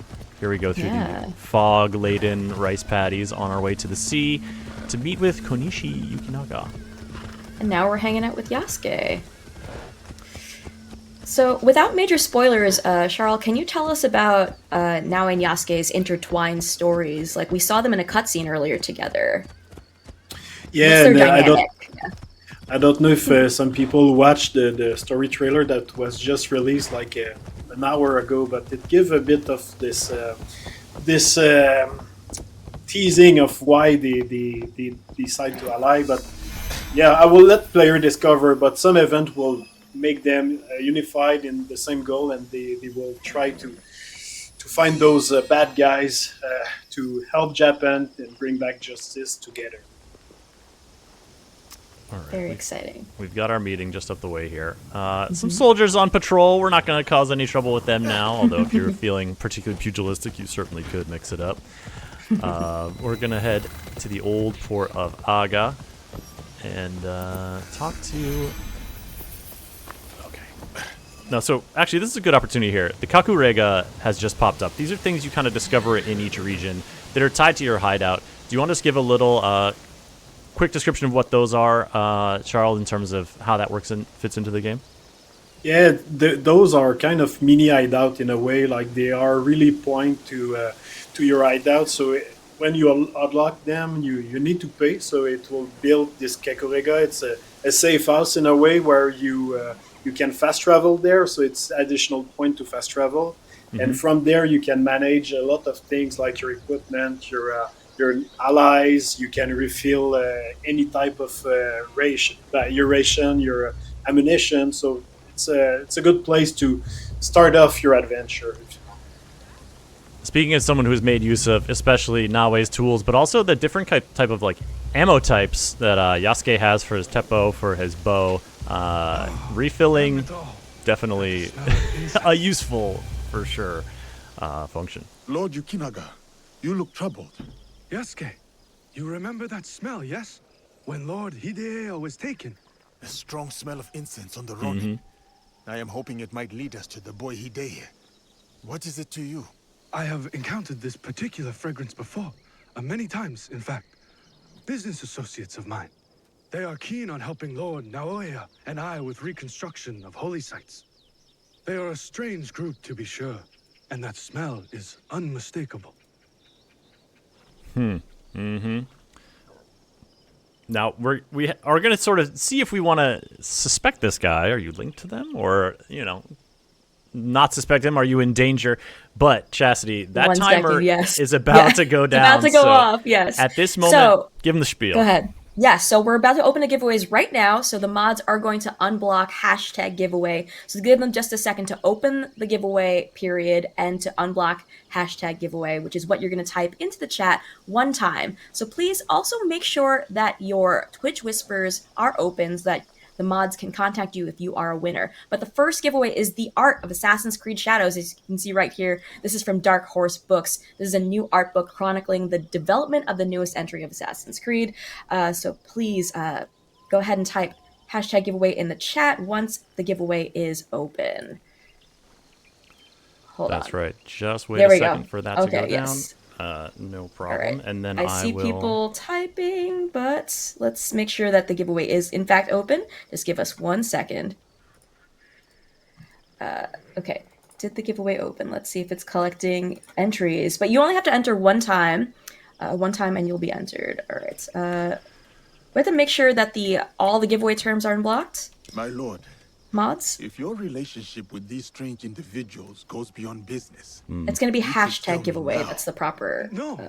Here we go through the fog-laden rice paddies on our way to the sea to meet with Konishi Yukinaga. And now we're hanging out with Yasuke. So, without major spoilers, Charles, can you tell us about Naoe and Yasuke's intertwined stories? Like, we saw them in a cutscene earlier together. Yeah, I don't know if some people watched the story trailer that was just released like an hour ago, but it gives a bit of this teasing of why they decide to ally, but yeah, I will let player discover, but some event will make them unified in the same goal, and they will try to find those bad guys to help Japan and bring back justice together. All right, very exciting. We've got our meeting just up the way here. Some soldiers on patrol. We're not going to cause any trouble with them now, although if you're feeling particularly pugilistic, you certainly could mix it up. We're going to head to the old port of Aga and talk to... Okay. No, so actually this is a good opportunity here. The Kakurega has just popped up. These are things you kind of discover in each region that are tied to your hideout. Do you want to just give a little quick description of what those are, Charles, in terms of how that works and fits into the game? Yeah, those are kind of mini hideout in a way, like they are really point to your hideout. So when you unlock them, you need to pay. So it will build this Kakurega. It's a safe house in a way where you can fast travel there. So it's additional point to fast travel, and from there you can manage a lot of things like your equipment, your allies. You can refill any type of ration, your ammunition. So it's a good place to start off your adventure. Speaking as someone who's made use of especially Naoe's tools, but also the different type of like ammo types that Yasuke has for his Teppo, for his bow, refilling, definitely a useful, for sure, function. Lord Yukinaga, you look troubled. Yasuke, you remember that smell, yes? When Lord Hideo was taken. A strong smell of incense on the road. I am hoping it might lead us to the boy Hideo. What is it to you? I have encountered this particular fragrance before, many times, in fact. Business associates of mine. They are keen on helping Lord Naoya and I with reconstruction of holy sites. They are a strange group, to be sure, and that smell is unmistakable. Now, we are going to sort of see if we want to suspect this guy. Are you linked to them? Or, you know, not suspect him? Are you in danger? But, Chastity, that 1 timer second, is about to go down. About to go off, yes. At this moment, So, give him the spiel. go ahead. Yes, so we're about to open the giveaways right now. So the mods are going to unblock hashtag giveaway. So give them just a second to open the giveaway period and to unblock hashtag giveaway, which is what you're going to type into the chat 1 time. So please also make sure that your Twitch whispers are open so that the mods can contact you if you are a winner. But the first giveaway is the art of Assassin's Creed Shadows, as you can see right here. This is from Dark Horse Books. This is a new art book chronicling the development of the newest entry of Assassin's Creed. So please go ahead and type hashtag giveaway in the chat once the giveaway is open. Hold on. That's right. Just wait There a we second go. for that to go down. Yes. No All problem. right. And then I see will... people typing, but let's make sure that the giveaway is in fact open. Just give us 1 second. Okay. Did the giveaway open? Let's see if it's collecting entries. But you only have to enter 1 time. 1 time and you'll be entered. All right. We have to make sure that all the giveaway terms are unblocked. My lord, Mods. if your relationship with these strange individuals goes beyond business, It's going to be you should tell hashtag me giveaway. now. That's the proper... No,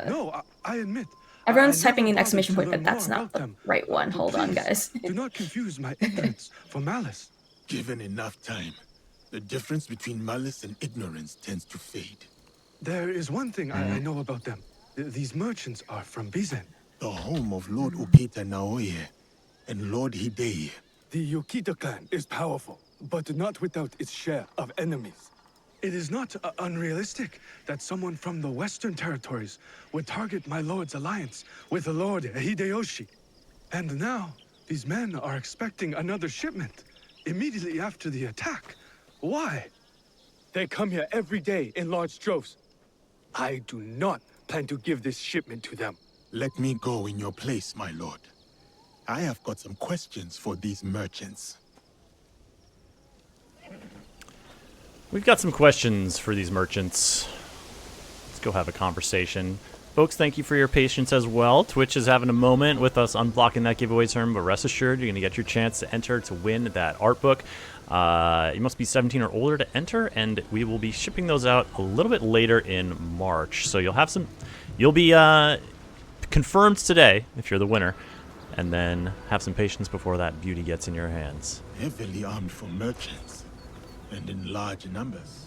I admit. Everyone's I typing never an exclamation bothered point, to but learn that's more not about the them. right one. But Hold on, please, guys. Do not confuse my ignorance for malice. Given enough time, the difference between malice and ignorance tends to fade. There is one thing I know about them. These merchants are from Bizen. The home of Lord Ukita Naoe and Lord Hidei. The Yokita clan is powerful, but not without its share of enemies. It is not unrealistic that someone from the Western territories would target my lord's alliance with the Lord Hideyoshi. And now, these men are expecting another shipment immediately after the attack. Why? They come here every day in large droves. I do not plan to give this shipment to them. Let me go in your place, my lord. I have got some questions for these merchants. We've got some questions for these merchants. Let's go have a conversation. Folks, thank you for your patience as well. Twitch is having a moment with us unblocking that giveaway term, but rest assured, you're going to get your chance to enter to win that art book. You must be 17 or older to enter, and we will be shipping those out a little bit later in March. So you'll be confirmed today if you're the winner, and then have some patience before that beauty gets in your hands. Heavily armed for merchants, and in large numbers.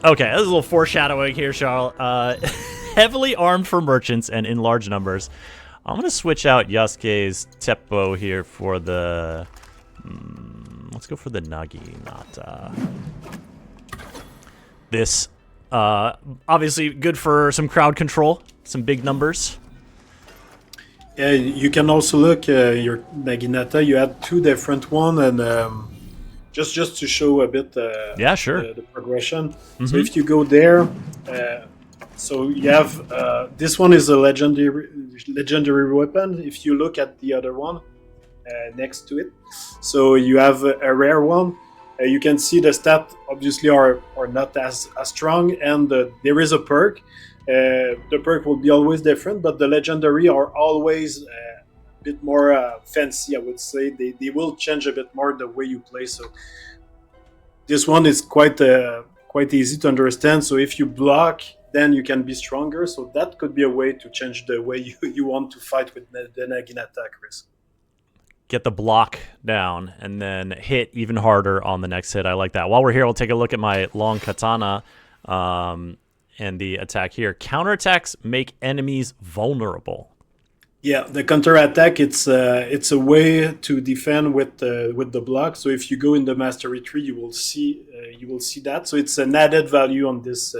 Okay, that's a little foreshadowing here, Charles. Heavily armed for merchants and in large numbers. I'm going to switch out Yasuke's Teppo here for the... let's go for the Nagi, not this. Obviously good for some crowd control, some big numbers. Yeah, you can also look your Naginata. You had 2 different one, and just to show a bit yeah, sure. the progression. So if you go there, so you have this one is a legendary weapon. If you look at the other one next to it, so you have a rare one. You can see the stats obviously are not as strong, and there is a perk. The perk will be always different, but the legendary are always a bit more fancy, I would say. They will change a bit more the way you play. So this one is quite easy to understand. So if you block, then you can be stronger. So that could be a way to change the way you want to fight with the Naginata, Chris. Get the block down and then hit even harder on the next hit. I like that. While we're here, we'll take a look at my long katana and the attack here. Counterattacks make enemies vulnerable. Yeah, the counterattack, it's a way to defend with the block. So if you go in the mastery tree, you will see that. So it's an added value on this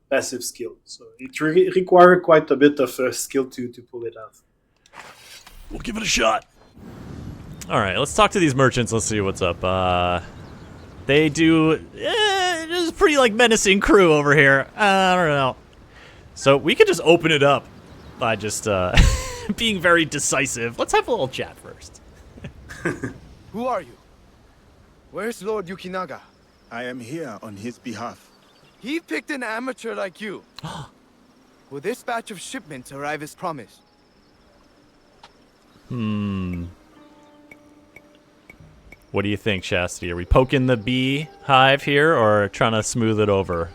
passive skill. So it requires quite a bit of skill to pull it off. We'll give it a shot. All right, let's talk to these merchants. Let's see what's up. They do... It's a pretty, menacing crew over here. I don't know. So we could just open it up by just being very decisive. Let's have a little chat first. Who are you? Where's Lord Yukinaga? I am here on his behalf. He picked an amateur like you. Will this batch of shipments arrive as promised? What do you think, Chastity? Are we poking the bee hive here or trying to smooth it over?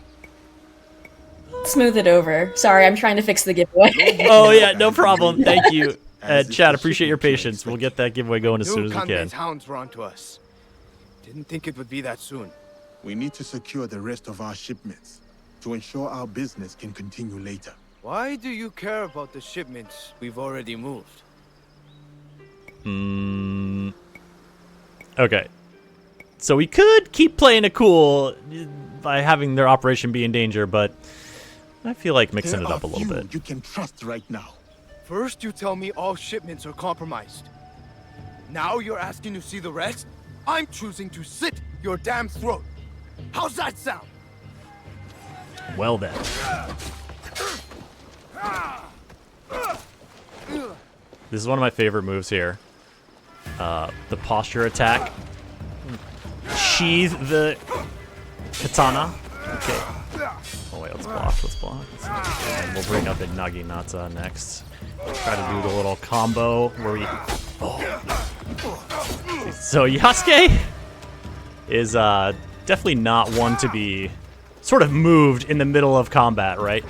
Smooth it over. Sorry, I'm trying to fix the giveaway. Oh, yeah, no problem. Thank you. Chad, appreciate your patience. We'll get that giveaway going as soon as we can. Hounds were onto us. Didn't think it would be that soon. We need to secure the rest of our shipments to ensure our business can continue later. Why do you care about the shipments we've already moved? Okay. So we could keep playing it cool by having their operation be in danger, but I feel like mixing it up a little bit. You can trust right now. First you tell me all shipments are compromised. Now you're asking to see the rest? I'm choosing to slit your damn throat. How's that sound? Well then. This is one of my favorite moves here. The posture attack. Sheathe the katana. Okay. Oh wait, let's block. And we'll bring up a Naginata next. Try to do the little combo where we... Oh. So Yasuke is definitely not one to be sort of moved in the middle of combat, right?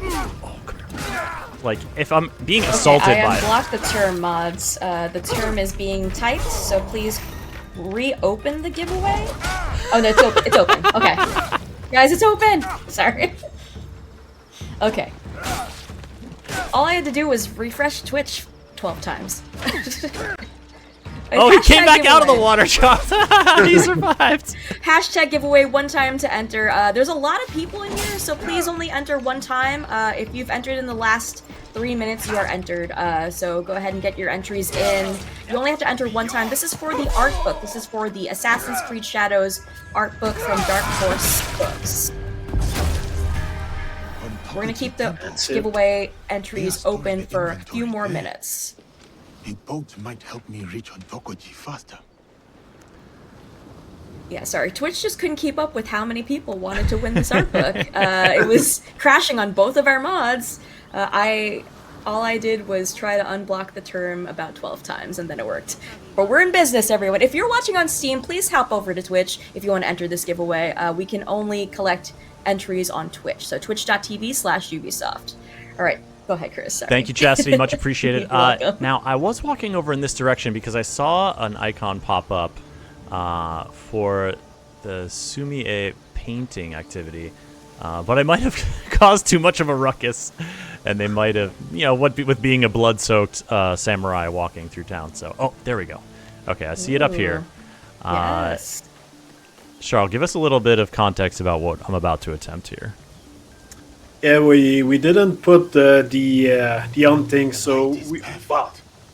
Oh, come here. Like, if I'm being assaulted by... I unblocked the term mods. The term is being typed, so please reopen the giveaway. Oh no, it's open. It's open. Okay. Guys, it's open! Sorry. Okay. All I had to do was refresh Twitch 12 times. Oh, he came back out of the water, Charles. He survived. Hashtag giveaway 1 time to enter. There's a lot of people in here, so please only enter 1 time. If you've entered in the last 3 minutes, you are entered. So go ahead and get your entries in. You only have to enter 1 time. This is for the art book. This is for the Assassin's Creed Shadows art book from Dark Horse Books. We're gonna keep the giveaway entries open for a few more minutes. A boat might help me reach Ontokoji faster. Yeah, sorry. Twitch just couldn't keep up with how many people wanted to win this art book. It was crashing on both of our mods. All I did was try to unblock the term about 12 times, and then it worked. But we're in business, everyone. If you're watching on Steam, please hop over to Twitch if you want to enter this giveaway. We can only collect entries on Twitch, so twitch.tv/Ubisoft. All right. Go ahead, Chris. Sorry. Thank you, Chastity. Much appreciated. You're now, I was walking over in this direction because I saw an icon pop up for the Sumi-e painting activity, but I might have caused too much of a ruckus, and they might have, with being a blood-soaked samurai walking through town. So, oh, there we go. Okay, I see it up here. Yes. Charles, give us a little bit of context about what I'm about to attempt here. Yeah, we didn't put the hunting, so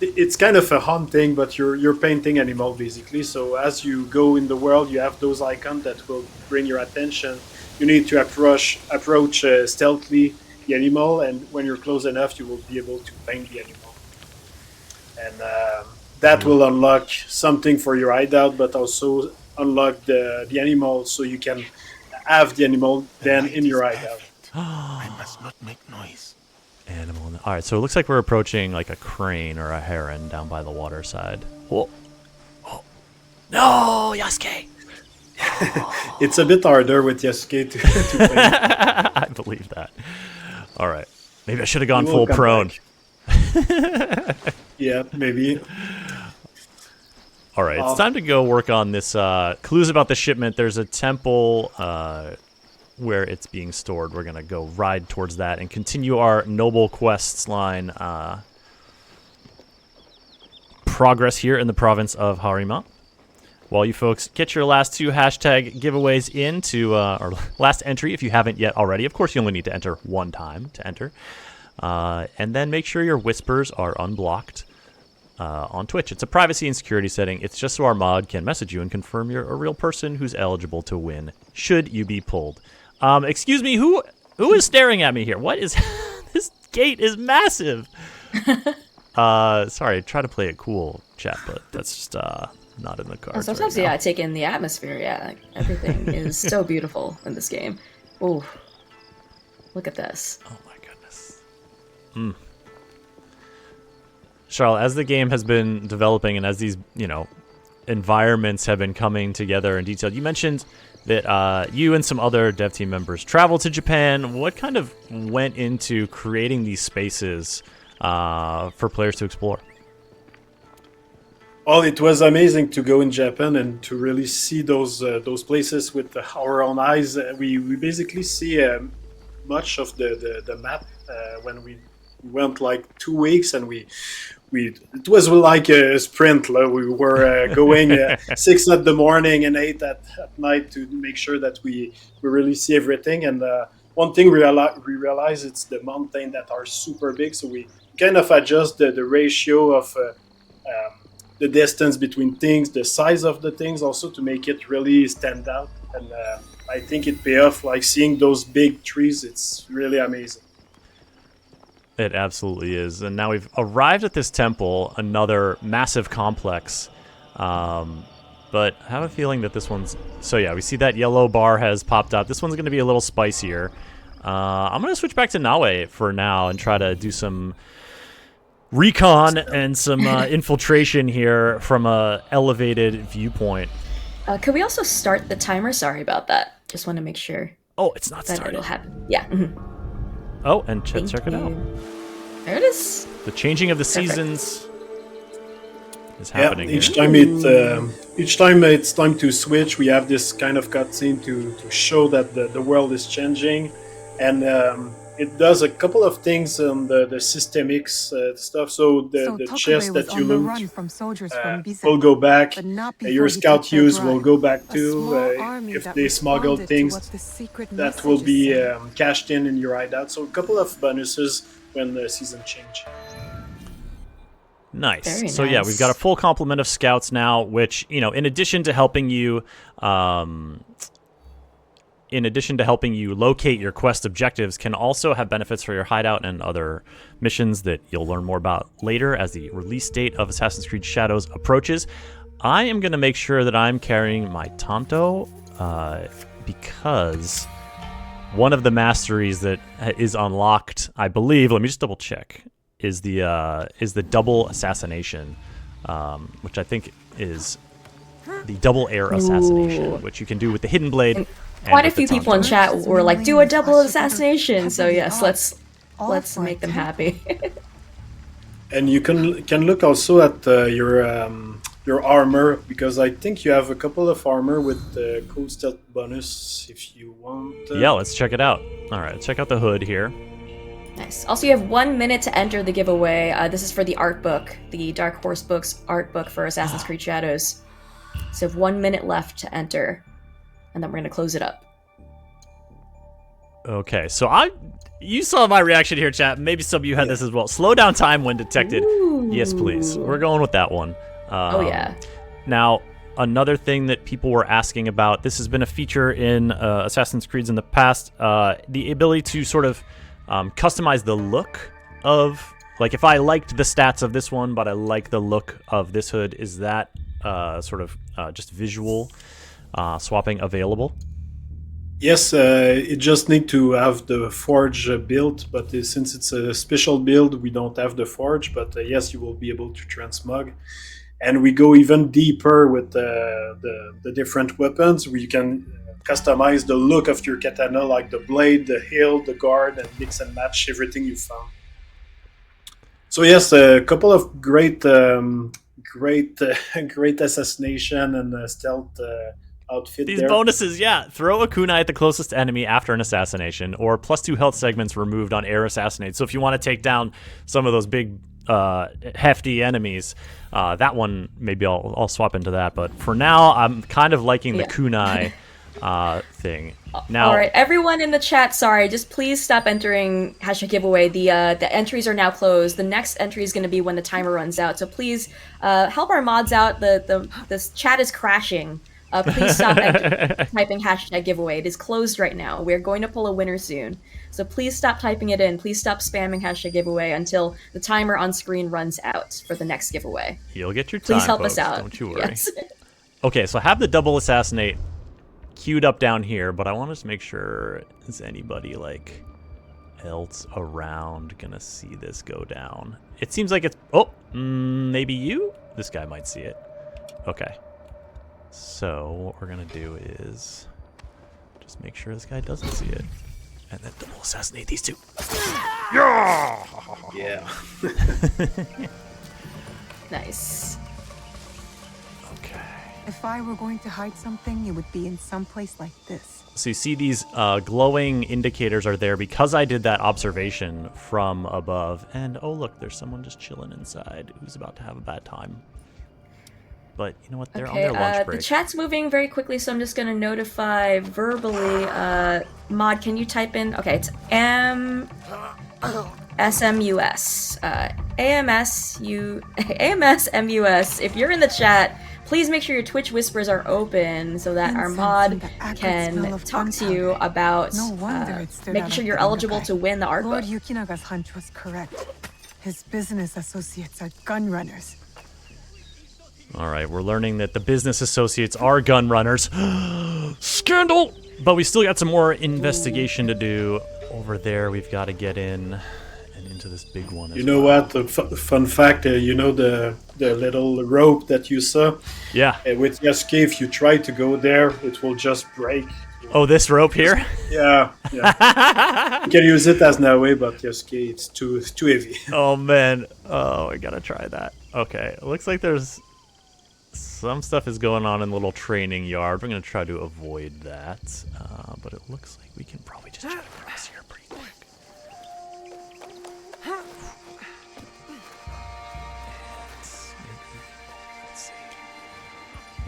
it's kind of a hunting, but you're painting animal basically. So as you go in the world, you have those icons that will bring your attention. You need to approach stealthily the animal, and when you're close enough, you will be able to paint the animal, and that will unlock something for your hideout, but also unlock the animal, so you can have the animal then in your hideout. I must not make noise. Animal. All right, so it looks like we're approaching like a crane or a heron down by the water side. Oh. No, Yasuke. It's a bit harder with Yasuke to play. I believe that. All right, maybe I should have gone full prone. Yeah, maybe. All right, it's time to go work on this. Clues about the shipment. There's a temple where it's being stored. We're going to go ride towards that and continue our Noble Quests line progress here in the province of Harima. While you folks get your last 2 hashtag giveaways into our last entry, if you haven't yet already. Of course, you only need to enter 1 time to enter. And then make sure your whispers are unblocked on Twitch. It's a privacy and security setting. It's just so our mod can message you and confirm you're a real person who's eligible to win, should you be pulled. Excuse me, who is staring at me here? What is... This gate is massive! Sorry, try to play it cool, chat, but that's just... not in the cards. And sometimes, right now. I take in the atmosphere. Yeah, like, everything is so beautiful in this game. Ooh, look at this. Oh my goodness. Charlotte, as the game has been developing and as these, environments have been coming together in detail, you mentioned that you and some other dev team members traveled to Japan. What kind of went into creating these spaces for players to explore? Well, it was amazing to go in Japan and to really see those places with our own eyes. We basically see much of the map when we went like 2 weeks, and it was like a sprint. We were going 6 at the morning and 8 at night to make sure that we really see everything. And one thing we realize it's the mountain that are super big, so we kind of adjust the ratio of the distance between things, the size of the things, also to make it really stand out. And I think it pay off. Like seeing those big trees, it's really amazing. It absolutely is. And now we've arrived at this temple, another massive complex. But I have a feeling that this one's... So yeah, we see that yellow bar has popped up. This one's going to be a little spicier. I'm going to switch back to Naoe for now and try to do some recon and some infiltration here from a elevated viewpoint. Could we also start the timer? Sorry about that. Just want to make sure. Oh, it's not that started. It'll happen. Yeah. Oh, and check it out. There it is. The changing of the seasons is happening. Yeah, each here. time it's time to switch, we have this kind of cutscene to show that the world is changing, and it does a couple of things on the systemic stuff. So the chest that you loot will go back. Your scout use will go back too. If they smuggle things, that will be cashed in your hideout. So a couple of bonuses when the season change. Nice. Very so yeah, nice. we've got a full complement of scouts now, which, in addition to helping you locate your quest objectives, can also have benefits for your hideout and other missions that you'll learn more about later as the release date of Assassin's Creed Shadows approaches. I am going to make sure that I'm carrying my Tonto because one of the masteries that is unlocked, I believe, let me just double check, is the double assassination, which I think is the double air assassination, which you can do with the hidden blade. And quite a few people in chat were like, "Do a double assassination." So yes, let's make them happy. And you can look also at your armor, because I think you have a couple of armor with the cold stealth bonus if you want. Yeah, let's check it out. All right, check out the hood here. Nice. Also, you have 1 minute to enter the giveaway. This is for the art book, the Dark Horse Books art book for Assassin's Creed Shadows. So you have 1 minute left to enter, and then we're going to close it up. Okay, so you saw my reaction here, chat. Maybe some of you had this as well. Slow down time when detected. Ooh. Yes, please. We're going with that one. Oh, yeah. Now, another thing that people were asking about, this has been a feature in Assassin's Creeds in the past, the ability to sort of customize the look of, like, if I liked the stats of this one, but I like the look of this hood, is that sort of just visual swapping available? Yes, it just need to have the forge built, but since it's a special build, we don't have the forge, but yes, you will be able to transmog. And we go even deeper with the different weapons, where you can customize the look of your katana, like the blade, the hilt, the guard, and mix and match everything you found. So yes, a couple of great assassination and stealth outfit These there. bonuses, yeah. Throw a kunai at the closest enemy after an assassination, or +2 health segments removed on air assassinate. So if you want to take down some of those big, hefty enemies, that one, maybe I'll swap into that. But for now, I'm kind of liking the kunai thing. Now, all right, everyone in the chat, sorry, just please stop entering #giveaway. The entries are now closed. The next entry is going to be when the timer runs out. So please help our mods out. The chat is crashing. Please stop typing hashtag giveaway. It is closed right now. We're going to pull a winner soon. So please stop typing it in. Please stop spamming hashtag giveaway until the timer on screen runs out for the next giveaway. You'll get your time, Please help folks. us out. Don't you worry. Yes. Okay, so I have the double assassinate queued up down here, but I want to make sure, is anybody like else around gonna see this go down? It seems like it's, maybe you? This guy might see it. Okay. So what we're gonna do is just make sure this guy doesn't see it. And then double assassinate these two. Yeah. Yeah. Nice. Okay. If I were going to hide something, it would be in some place like this. So you see these glowing indicators are there because I did that observation from above. And oh look, there's someone just chilling inside who's about to have a bad time. But you know what? They're on their lunch break. The chat's moving very quickly, so I'm just going to notify verbally. Mod, can you type in? Okay, it's SMUS. AMSMUS. If you're in the chat, please make sure your Twitch whispers are open so that our mod can talk to you about making sure you're eligible to win the art book. Lord Yukinaga's hunch was correct. His business associates are gun runners. All right, we're learning that the business associates are gun runners. Scandal! But we still got some more investigation to do. Over there, we've got to get in and into this big one. You know what? A fun fact, you know the little rope that you saw? Yeah. With Yasuke, if you try to go there, it will just break. Oh, this rope here? Yeah. You can use it as Naoe, but Yasuke, it's too heavy. Oh, man. Oh, I got to try that. Okay, it looks like there's some stuff is going on in the little training yard. We're going to try to avoid that. But it looks like we can probably just jet across here pretty quick. Let's see.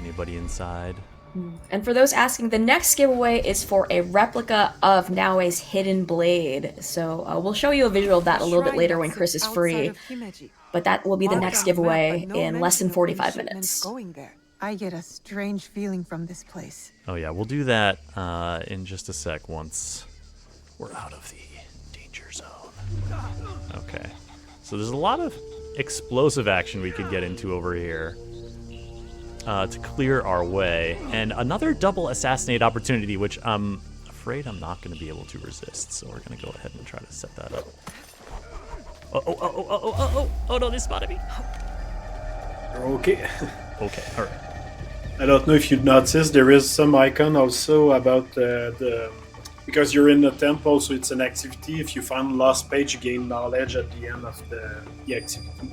Anybody inside? And for those asking, the next giveaway is for a replica of Naoe's hidden blade. So we'll show you a visual of that a little bit later when Chris is free. But that will be the next giveaway in less than 45 minutes. I get a strange feeling from this place. Oh yeah, we'll do that in just a sec once we're out of the danger zone. Okay, so there's a lot of explosive action we could get into over here to clear our way. And another double assassinate opportunity, which I'm afraid I'm not going to be able to resist. So we're going to go ahead and try to set that up. Oh no, they spotted me. Okay. Okay, all right. I don't know if you noticed, there is some icon also about because you're in the temple, so it's an activity. If you find lost page, you gain knowledge at the end of the activity.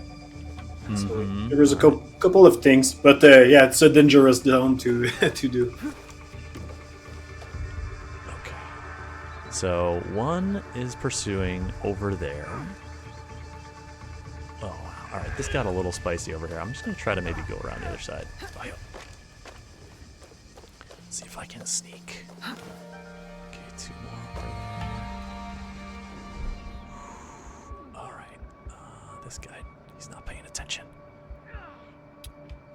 So there is a couple of things, but yeah, it's a dangerous zone to do. Okay. So one is pursuing over there. Oh, wow. All right, this got a little spicy over here. I'm just going to try to maybe go around the other side. See if I can sneak. Okay, two more over there. All right. This guy, he's not paying attention.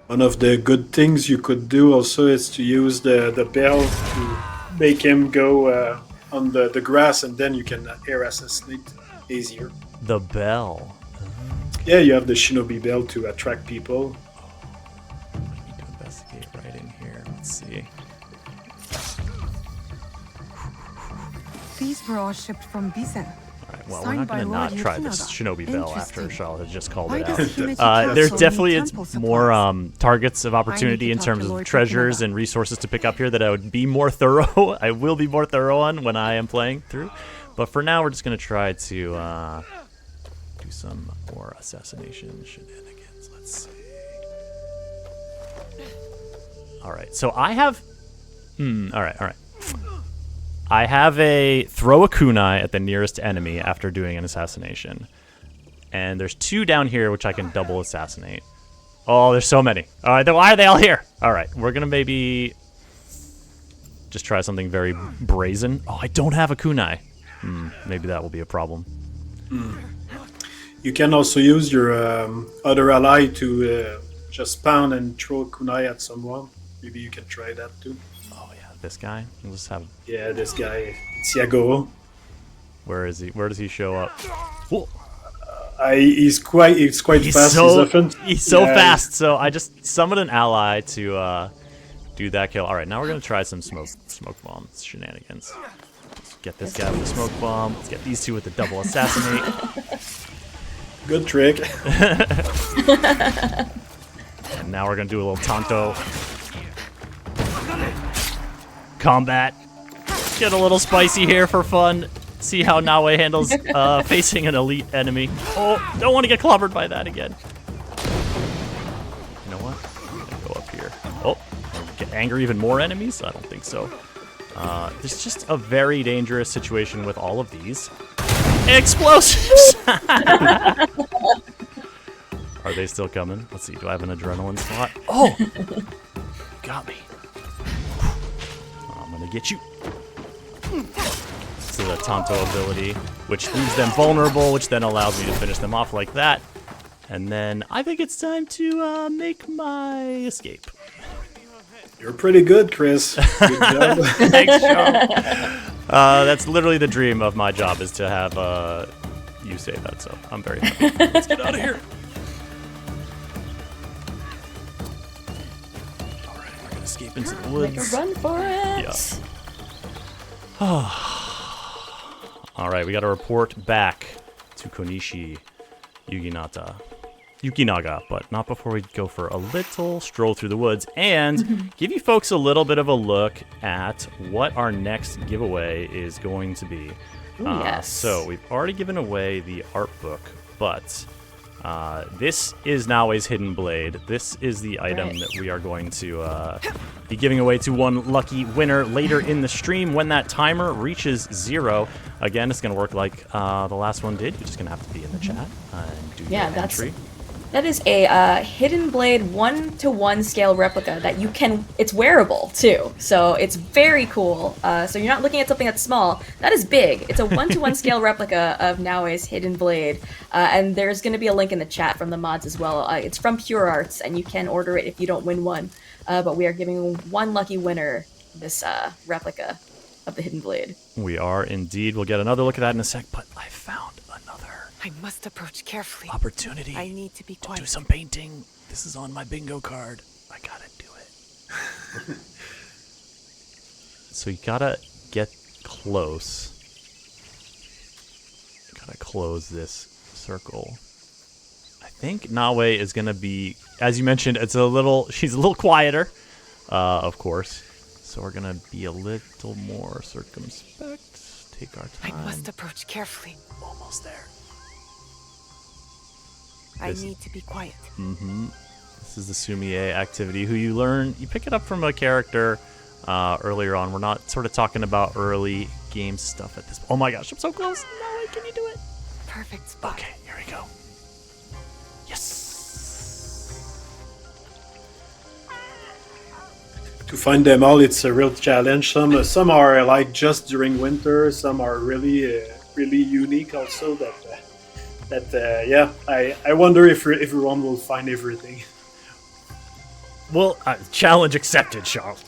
One of the good things you could do also is to use the bell to make him go on the grass, and then you can air assassinate easier. The bell. Yeah, you have the shinobi bell to attract people. I need to investigate right in here. Let's see. These were all shipped from Bisen. Alright, well, we're not going to not try this shinobi bell after Charlotte has just called it out. There's definitely more targets of opportunity in terms of treasures and resources to pick up here that I would be more thorough. I will be more thorough on when I am playing through. But for now, we're just going to try to do some more assassination shenanigans. Let's see. Alright, so I have... Alright. I have a throw a kunai at the nearest enemy after doing an assassination. And there's two down here which I can double assassinate. Oh, there's so many. All right, why are they all here? All right, we're going to maybe just try something very brazen. Oh, I don't have a kunai. Maybe that will be a problem. You can also use your other ally to just pound and throw a kunai at someone. Maybe you can try that too. Oh yeah, this guy. We'll just have. Yeah, this guy, Tiago. Where is he? Where does he show up? Whoa. He's quite fast. He's so fast. So I just summoned an ally to do that kill. All right, now we're gonna try some smoke bomb shenanigans. Let's get this guy with the smoke bomb. Let's get these two with the double assassinate. Good trick. And now we're gonna do a little Tanto combat. Get a little spicy here for fun. See how Naoe handles facing an elite enemy. Oh, don't want to get clobbered by that again. You know what? I'm gonna go up here. Oh, get angry even more enemies? I don't think so. There's just a very dangerous situation with all of these explosives. Are they still coming? Let's see. Do I have an adrenaline slot? Oh, got me. I'm gonna get you. To the Tanto ability, which leaves them vulnerable, which then allows me to finish them off like that. And then I think it's time to make my escape. You're pretty good, Chris. Good job. Thanks, Sean. That's literally the dream of my job, is to have you say that, so I'm very happy. Let's get out of here. Alright, we're gonna escape into the woods. Make a run for it! Yeah. Alright, we gotta report back to Konishi Yukinaga, but not before we go for a little stroll through the woods and give you folks a little bit of a look at what our next giveaway is going to be. Ooh, yes. So we've already given away the art book, but this is Naoe's Hidden Blade. This is the item that we are going to be giving away to one lucky winner later in the stream when that timer reaches 0. Again, it's going to work like the last one did. You're just going to have to be in the chat and do your entry. That is a Hidden Blade 1-to-1 scale replica that you can, it's wearable too, so it's very cool. So you're not looking at something that's small, that is big. It's a 1-to-1 scale replica of Naoe's Hidden Blade, and there's going to be a link in the chat from the mods as well. It's from Pure Arts, and you can order it if you don't win one, but we are giving one lucky winner this replica of the Hidden Blade. We are indeed. We'll get another look at that in a sec, but I found another I must approach carefully. opportunity I need to be quiet. to do some painting. This is on my bingo card. I gotta do it. So you gotta get close. Gotta close this circle. I think Naoe is gonna be, as you mentioned, she's a little quieter, of course. So we're gonna be a little more circumspect. Take our time. I must approach carefully. Almost there. I need to be quiet. This is the Sumie activity, who you pick it up from a character earlier on. We're not sort of talking about early game stuff at this. Oh my gosh, I'm so close. Naoe, can you do it? Perfect spot. Okay, here we go. Yes. To find them all, it's a real challenge. Some are like just during winter. Some are really unique also. I wonder if everyone will find everything. Well, challenge accepted, Charles.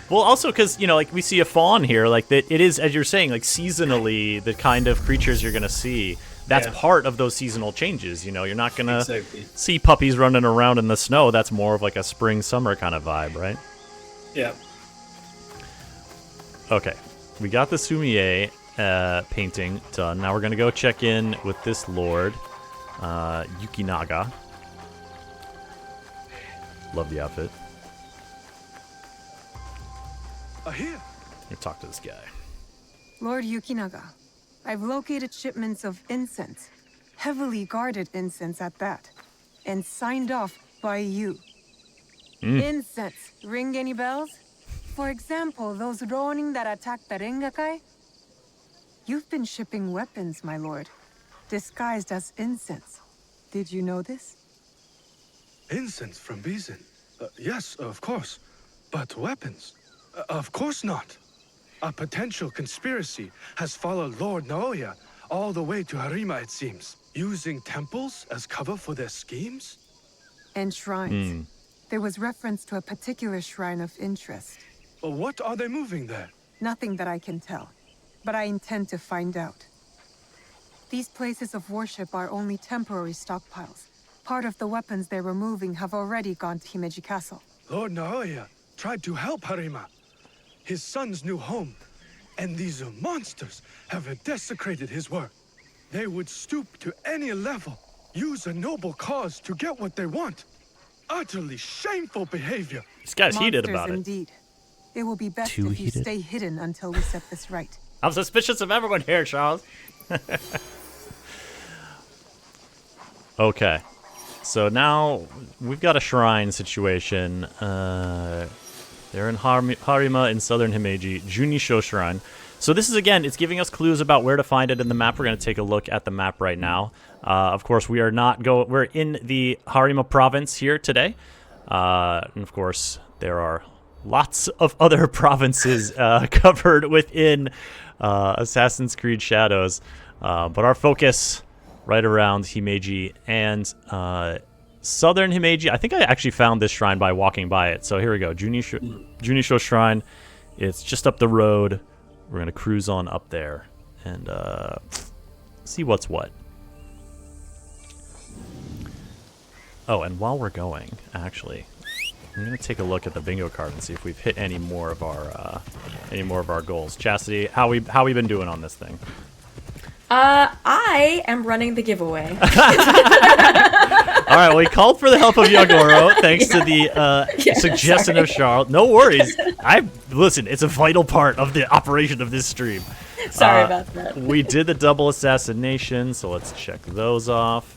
Well, also because, like we see a fawn here, like that it is, as you're saying, like seasonally the kind of creatures you're gonna see. That's part of those seasonal changes. You're not gonna see puppies running around in the snow. That's more of like a spring summer kind of vibe, right? Yeah. Okay, we got the Sumie painting done. Now we're gonna go check in with this lord, Yukinaga. Love the outfit. Here. Let me talk to this guy. Lord Yukinaga, I've located shipments of incense, heavily guarded incense at that, and signed off by you. Incense, ring any bells? For example, those Ronin that attacked the Rengakai? You've been shipping weapons, my lord, disguised as incense. Did you know this? Incense from Bizin? Yes, of course. But weapons? Of course not. A potential conspiracy has followed Lord Naoya all the way to Harima, it seems. Using temples as cover for their schemes? And shrines. There was reference to a particular shrine of interest. What are they moving there? Nothing that I can tell, but I intend to find out. These places of worship are only temporary stockpiles. Part of the weapons they're removing have already gone to Himeji Castle. Lord Naoya tried to help Harima, his son's new home, and these monsters have desecrated his work. They would stoop to any level, use a noble cause to get what they want. Utterly shameful behavior. This guy's heated Monsters about it. Indeed. It will be best Too if you heated. stay hidden until we set this right. I'm suspicious of everyone here, Charles. Okay. So now we've got a shrine situation. They're in Harima in southern Himeji, Junisho Shrine. So this is, again, it's giving us clues about where to find it in the map. We're going to take a look at the map right now. Of course, we are not we're in the Harima province here today. And of course, there are lots of other provinces covered within Assassin's Creed Shadows. But our focus right around Himeji and southern Himeji. I think I actually found this shrine by walking by it. So here we go, Junisho Shrine. It's just up the road. We're going to cruise on up there and see what's what. Oh, and while we're going, actually, I'm going to take a look at the bingo card and see if we've hit any more of our goals. Chastity, how we been doing on this thing? I am running the giveaway. All right, we called for the help of Yagoro, thanks to the suggestion of Charles. No worries. Listen, it's a vital part of the operation of this stream. Sorry about that. We did the double assassination, so let's check those off.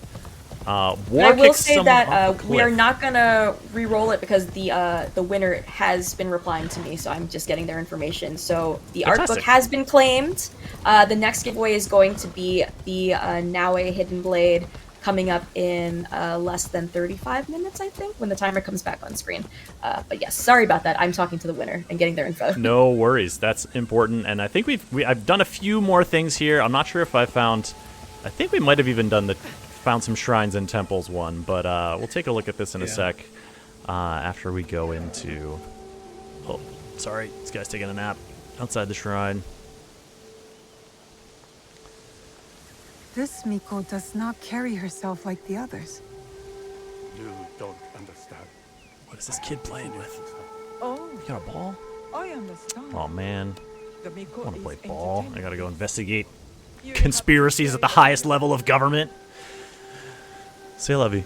I will say that we are not gonna re-roll it because the winner has been replying to me, so I'm just getting their information. So the art book has been claimed. The next giveaway is going to be the Naoe Hidden Blade, coming up in less than 35 minutes, I think, when the timer comes back on screen. But yes, sorry about that. I'm talking to the winner and getting their info. No worries. That's important, and I think I've done a few more things here. I'm not sure if I think we might have even found some shrines and temples one, but we'll take a look at this in a sec after we go into... Oh, sorry, this guy's taking a nap outside the shrine. This Miko does not carry herself like the others. You don't understand. What is this kid playing with? Oh, You got a ball? I understand. Oh man, The I Miko want to is play ball. I entertaining. gotta go investigate You conspiracies at the highest level of government. Say lovey.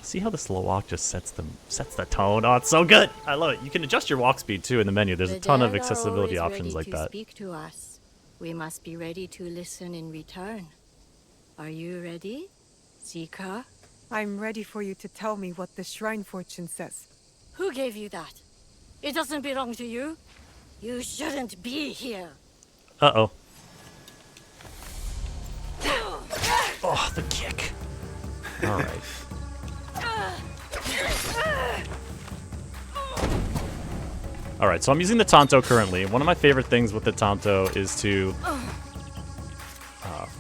See how the slow walk just sets the tone? Oh, it's so good. I love it. You can adjust your walk speed too in the menu. There's a ton of accessibility options like that. Speak to us. We must be ready to listen in return. Are you ready, Zika? I'm ready for you to tell me what the shrine fortune says. Who gave you that? It doesn't belong to you. You shouldn't be here. Uh-oh. Oh, the kick. All right. All right, so I'm using the Tanto currently. One of my favorite things with the Tanto is to...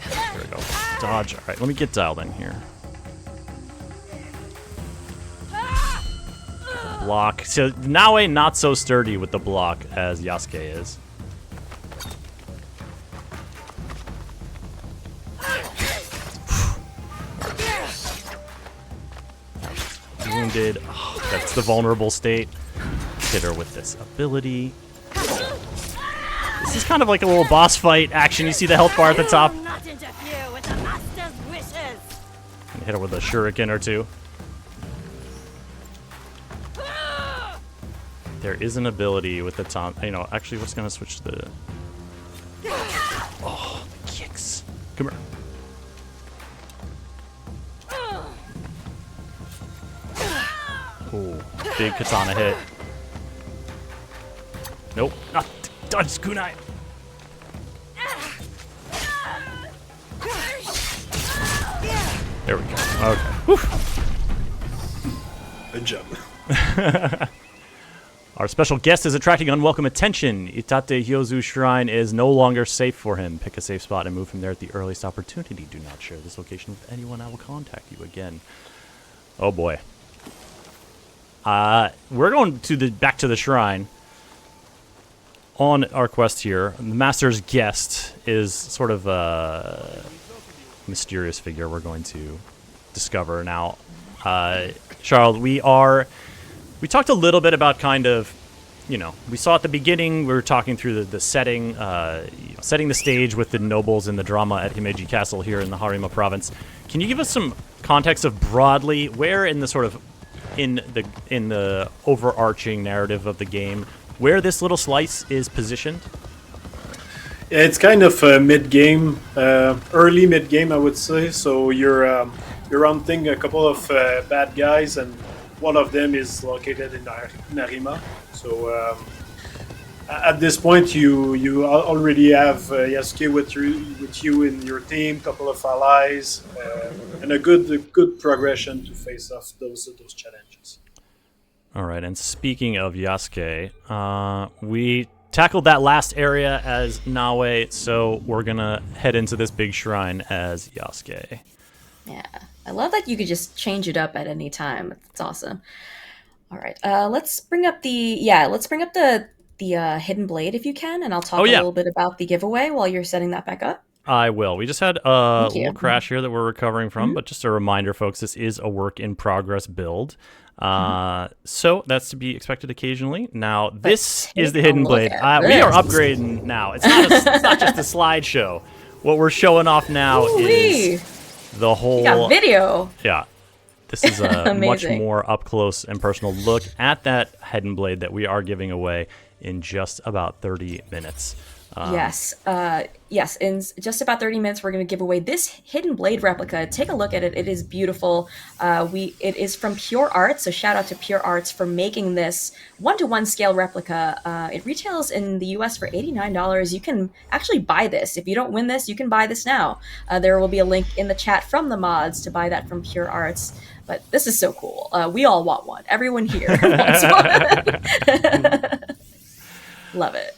here we go. Dodge. All right, let me get dialed in here. Block. So Naoe not so sturdy with the block as Yasuke is. Wounded. Oh, that's the vulnerable state. Hit her with this ability. This is kind of like a little boss fight action. You see the health bar at the top. Not interfere with the master's wishes. And hit her with a shuriken or two. There is an ability with the taunt. You know, actually, we're just gonna switch the. Oh, the kicks! Come here. Oh, big katana hit. Nope, not dodge kunai. There we go. Okay. Whew. Good job. Our special guest is attracting unwelcome attention. Itate Hyozu Shrine is no longer safe for him. Pick a safe spot and move him there at the earliest opportunity. Do not share this location with anyone. I will contact you again. Oh boy. We're going to back to the shrine. On our quest here, the master's guest is sort of a mysterious figure we're going to discover now. Charles, we talked a little bit about kind of, we saw at the beginning, we were talking through the setting, setting the stage with the nobles and the drama at Himeji Castle here in the Harima province. Can you give us some context of broadly where in the sort of, in the overarching narrative of the game, where this little slice is positioned? Yeah, it's kind of mid-game, early mid-game, I would say. So you're hunting a couple of bad guys, and one of them is located in Harima. So at this point, you already have Yasuke with you in your team, couple of allies, and a good progression to face off those challenges. All right, and speaking of Yasuke, we tackled that last area as Naoe, so we're gonna head into this big shrine as Yasuke. Yeah, I love that you could just change it up at any time. It's awesome. All right, let's bring up the hidden blade if you can, and I'll talk a little bit about the giveaway while you're setting that back up. I will. We just had a little crash here that we're recovering from, but just a reminder, folks, this is a work in progress build. So that's to be expected occasionally. Now, this is the hidden blade. We are upgrading now. It's not just a slideshow. What we're showing off now is the whole... You got video. Yeah. This is a much more up close and personal look at that hidden blade that we are giving away in just about 30 minutes. Yes. In just about 30 minutes, we're going to give away this hidden blade replica. Take a look at it. It is beautiful. It is from Pure Arts, so shout out to Pure Arts for making this 1-to-1 scale replica. It retails in the US for $89. You can actually buy this. If you don't win this, you can buy this now. There will be a link in the chat from the mods to buy that from Pure Arts. But this is so cool. We all want one. Everyone here wants one. Love it.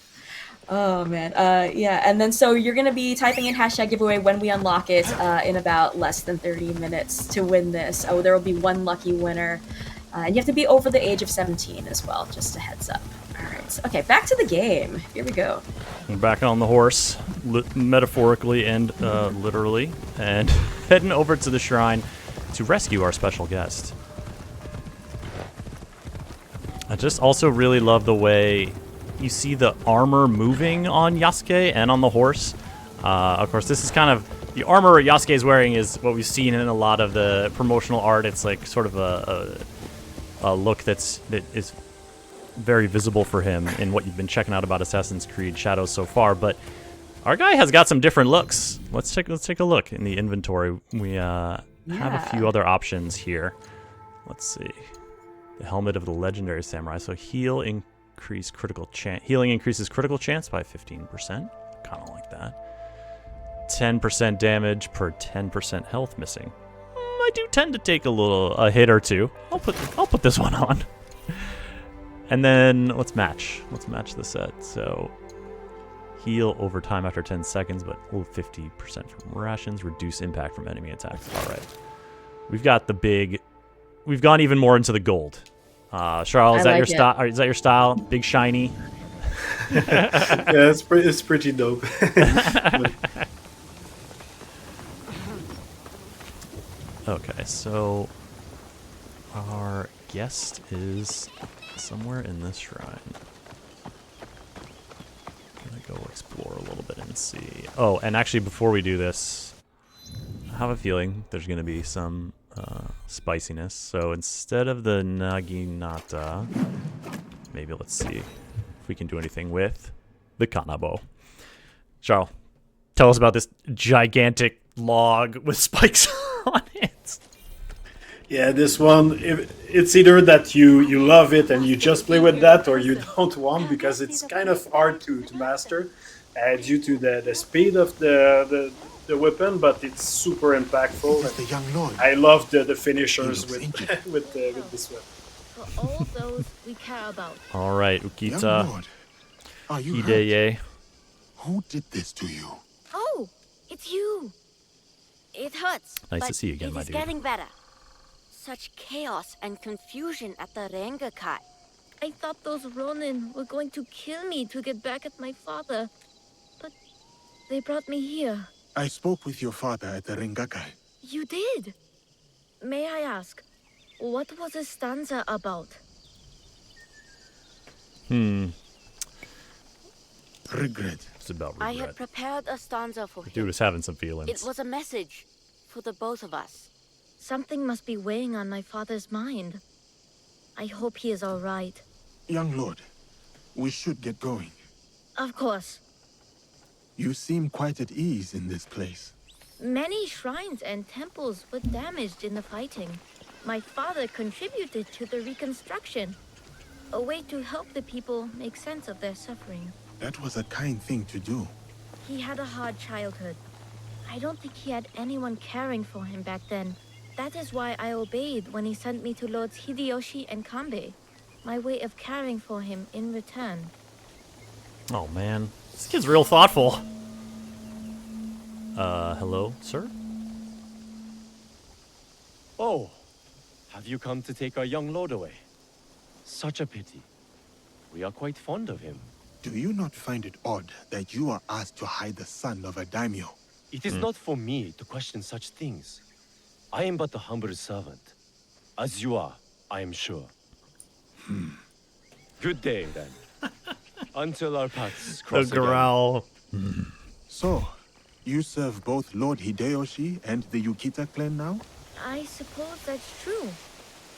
Oh man, yeah, and then so you're gonna be typing in #giveaway when we unlock it in about less than 30 minutes to win this. Oh, there will be one lucky winner, and you have to be over the age of 17 as well. Just a heads up. All right, okay, back to the game. Here we go. We're back on the horse, metaphorically and literally, and heading over to the shrine to rescue our special guest. I just also really love the way you see the armor moving on Yasuke and on the horse. Of course, this is kind of... The armor Yasuke is wearing is what we've seen in a lot of the promotional art. It's like sort of a look that is very visible for him in what you've been checking out about Assassin's Creed Shadows so far. But our guy has got some different looks. Let's take a look in the inventory. We have a few other options here. Let's see. The helmet of the legendary samurai. So healing increases critical chance by 15%. Kind of like that. 10% damage per 10% health missing. I do tend to take a hit or two. I'll put this one on. And then let's match the set. So heal over time after 10 seconds, but 50% from rations. Reduce impact from enemy attacks. All right. We've gone even more into the gold. Charles, is that your style? Is that your style? Big shiny. Yeah, it's pretty dope. Okay, so our guest is somewhere in this shrine. I'm gonna go explore a little bit and see. Oh, and actually, before we do this, I have a feeling there's gonna be some spiciness. So instead of the naginata, maybe let's see if we can do anything with the kanabo. Charles, tell us about this gigantic log with spikes on it. Yeah, this one, it's either that you love it and you just play with that, or you don't want, because it's kind of hard to master due to the speed of the weapon, but it's super impactful. The young lord. I love the finishers with this weapon. for all those we care about. All right, Young Ukita Lord, are you hurt? Hideye. Who did this to you? Oh, it's you. It hurts. Nice to but see you again, my it is dude. getting better. Such chaos and confusion at the Rengakai. I thought those Ronin were going to kill me to get back at my father. But they brought me here. I spoke with your father at the Rengakai. You did? May I ask, what was a stanza about? Regret. It's about I regret. had prepared a stanza for him. Dude was having some feelings. It was a message for the both of us. Something must be weighing on my father's mind. I hope he is all right. Young Lord, we should get going. Of course. You seem quite at ease in this place. Many shrines and temples were damaged in the fighting. My father contributed to the reconstruction. A way to help the people make sense of their suffering. That was a kind thing to do. He had a hard childhood. I don't think he had anyone caring for him back then. That is why I obeyed when he sent me to Lords Hideyoshi and Kanbei. My way of caring for him in return. Oh man, this kid's real thoughtful. Hello, sir? Oh, have you come to take our young lord away? Such a pity. We are quite fond of him. Do you not find it odd that you are asked to hide the son of a daimyo? It is not for me to question such things. I am but a humble servant. As you are, I am sure. Good day, then. Until our paths The cross again. growl. So, you serve both Lord Hideyoshi and the Yukita clan now? I suppose that's true.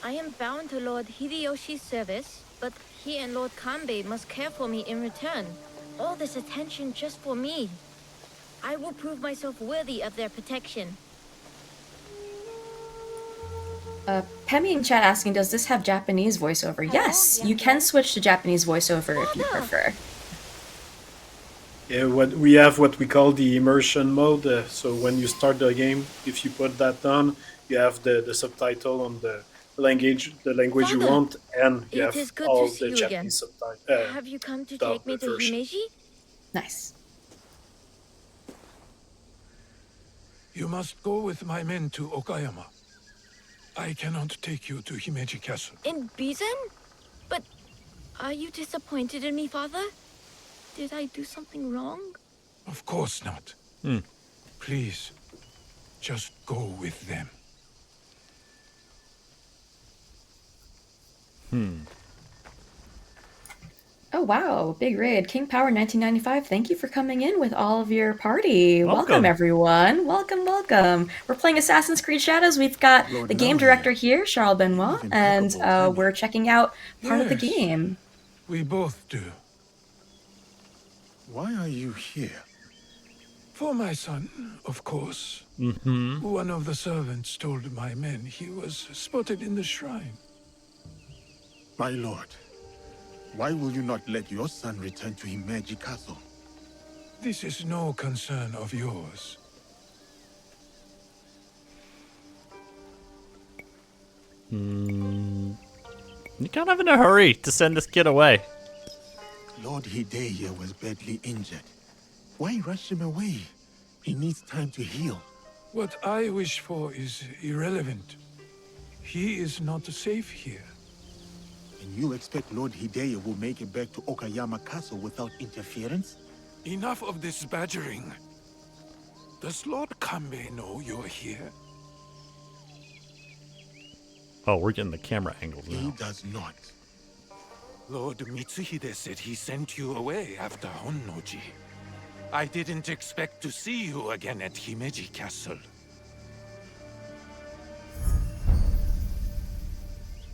I am bound to Lord Hideyoshi's service, but he and Lord Kanbei must care for me in return. All this attention just for me. I will prove myself worthy of their protection. Pemi in chat asking, does this have Japanese voiceover? Yes, you can switch to Japanese voiceover if you prefer. Yeah, we have what we call the immersion mode. So when you start the game, if you put that on, you have the subtitle on the language you Father, want, and you it have is good all to see the you Japanese subtitles. Have you come to dub take me to version. Himeji? Nice. You must go with my men to Okayama. I cannot take you to Himeji Castle. In Bizen? But are you disappointed in me, Father? Did I do something wrong? Of course not. Please, just go with them. Oh wow, big raid. King Power 1995, thank you for coming in with all of your party. Welcome everyone. Welcome, welcome. We're playing Assassin's Creed Shadows. We've got Lord the game Naoe. director here, Charles Benoit, and we're checking out part of the Yes. game. We both do. Why are you here? For my son, of course. One of the servants told my men he was spotted in the shrine. My lord, why will you not let your son return to Himeji Castle? This is no concern of yours. You're kind of in a hurry to send this kid away. Lord Hideya was badly injured. Why rush him away? He needs time to heal. What I wish for is irrelevant. He is not safe here. And you expect Lord Hideya will make it back to Okayama Castle without interference? Enough of this badgering. Does Lord Kanbei know you're here? Oh, we're getting the camera angles He now. does not. Lord Mitsuhide said he sent you away after Honnoji. I didn't expect to see you again at Himeji Castle.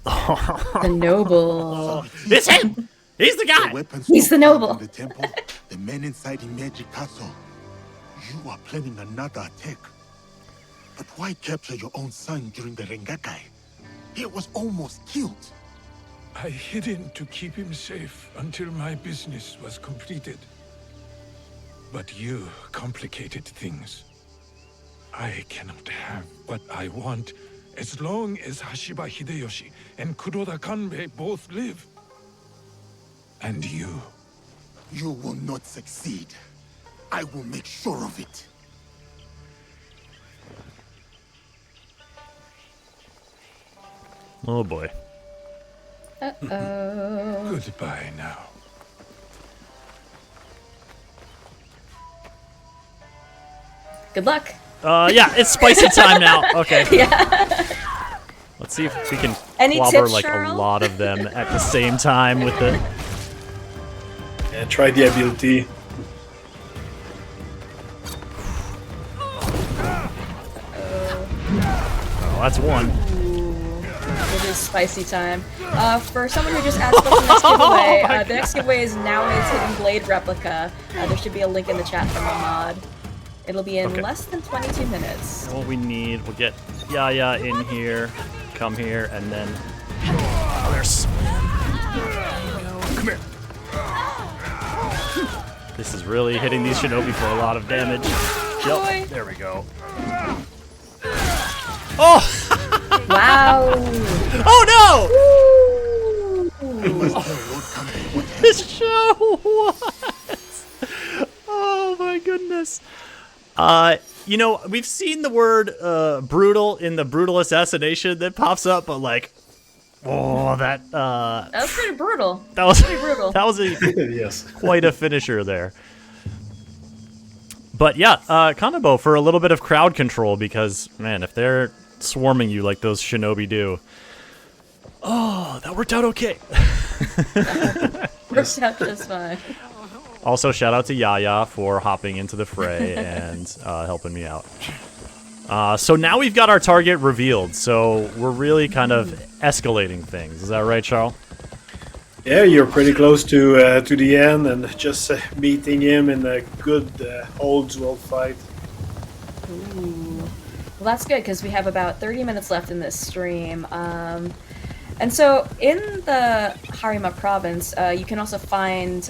The noble. It's him! He's the guy! The weapons He's the stockpiled noble. in the temple, the men inside Himeji Castle. You are planning another attack. But why capture your own son during the Rengakai? He was almost killed. I hid him to keep him safe until my business was completed. But you complicated things. I cannot have what I want as long as Hashiba Hideyoshi and Kuroda Kanbei both live. And you. You will not succeed. I will make sure of it. Oh boy. Uh-oh. Goodbye now. Good luck. Yeah, it's spicy time now. Okay. Yeah. Let's see if we can Any clobber tips, like Cheryl? a lot of them at the same time with the. Yeah, try the ability. Oh, that's one. It is spicy time. For someone who just asked about the next giveaway, the next giveaway is Naoe's Hidden Blade replica. There should be a link in the chat from a mod. It'll be in less than 22 minutes. What we need, we'll get Yaya in here, come here, and then there's. Come here. This is really hitting these shinobi for a lot of damage. Yep, there we go. Oh! Wow! Oh no! This show, what? Oh my goodness. You know, we've seen the word brutal in the brutal assassination that pops up, but like, oh, that was pretty brutal. That was pretty brutal. That was a yes, quite a finisher there. But yeah, Kanabo for a little bit of crowd control because man, if they're swarming you like those shinobi do, oh, that worked out okay. Worked out just fine. Also, shout out to Yaya for hopping into the fray and helping me out. So now we've got our target revealed, so we're really kind of escalating things. Is that right, Charles? Yeah, you're pretty close to the end and just beating him in a good old duel fight. Ooh. Well, that's good because we have about 30 minutes left in this stream. And so in the Harima province, you can also find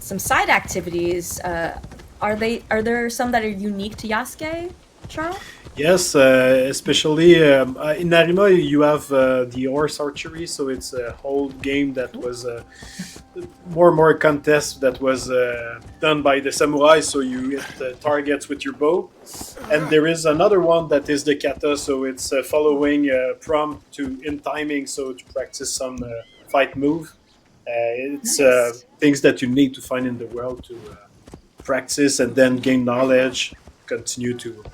some side activities. Are there some that are unique to Yasuke, Charles? Yes, especially in Harima you have the horse archery, so it's a whole game that was more and more contest that was done by the samurai, so you hit targets with your bow. And there is another one that is the kata, so it's following prompt in timing, so to practice some fight move. It's Nice. things that you need to find in the world to practice and then gain knowledge, continue to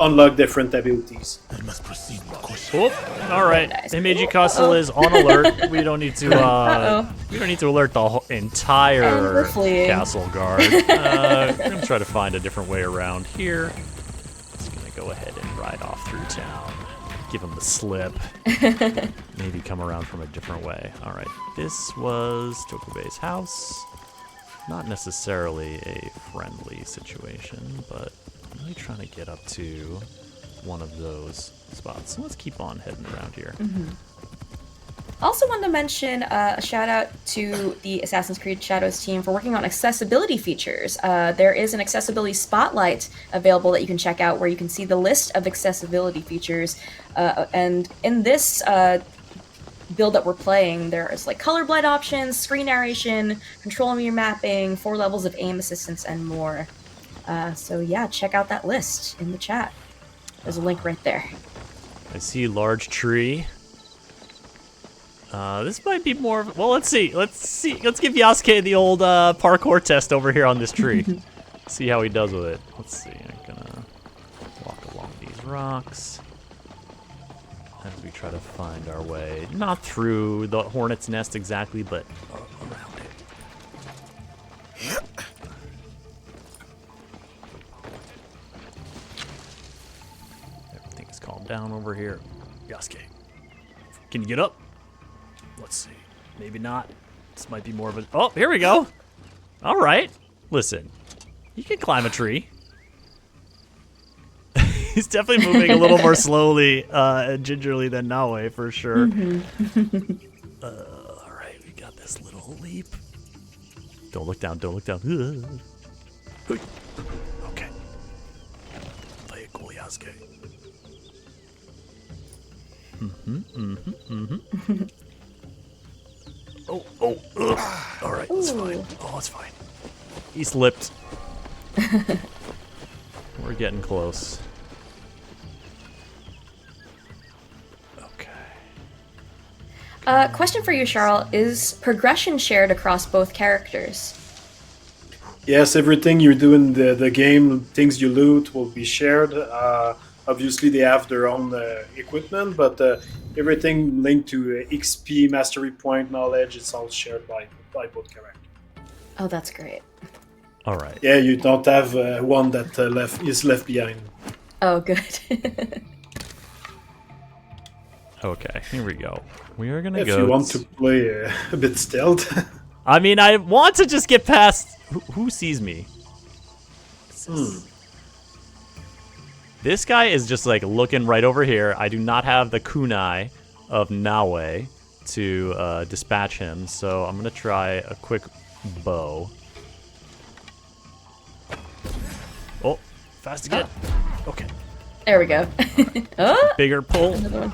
unlock different abilities. I must proceed with caution. Oh, all right. Nice. Himeji Castle is on alert. We don't need to. We don't need to alert the And entire we're fleeing. castle guard. We're gonna try to find a different way around here. Just gonna go ahead and ride off through town. Give him the slip. Maybe come around from a different way. All right. This was Tokube's house. Not necessarily a friendly situation, but I'm really trying to get up to one of those spots. So let's keep on heading around here. Also wanted to mention a shout out to the Assassin's Creed Shadows team for working on accessibility features. There is an accessibility spotlight available that you can check out where you can see the list of accessibility features. And in this build that we're playing, there's like color blend options, screen narration, control meter mapping, 4 levels of aim assistance, and more. So yeah, check out that list in the chat. There's a link right there. I see a large tree. This might be more of, well, let's see. Let's give Yasuke the old parkour test over here on this tree. See how he does with it. Let's see. I'm gonna walk along these rocks as we try to find our way, not through the hornet's nest exactly, but around it. Everything's calmed down over here. Yasuke, can you get up? Let's see. Maybe not. This might be more of a... Oh, here we go. All right. Listen, you can climb a tree. He's definitely moving a little more slowly and gingerly than Naoe, for sure. All right, we got this little leap. Don't look down. Don't look down. Okay. Play it cool, Yasuke. All right, it's fine. Oh, it's fine. He slipped. We're getting close. Question for you, Charles. Is progression shared across both characters? Yes, everything you do in the game, things you loot will be shared. Obviously, they have their own equipment, but everything linked to XP, mastery point, knowledge, it's all shared by both characters. Oh, that's great. All right. Yeah, you don't have one that is left behind. Oh, good. Okay, here we go. We are gonna go. If you want to play a bit stealth. I mean, I want to just get past. Who sees me? This guy is just like looking right over here. I do not have the kunai of Naoe to dispatch him, so I'm gonna try a quick bow. Oh, fast again. Okay. There we go. Oh, bigger pull. Another one.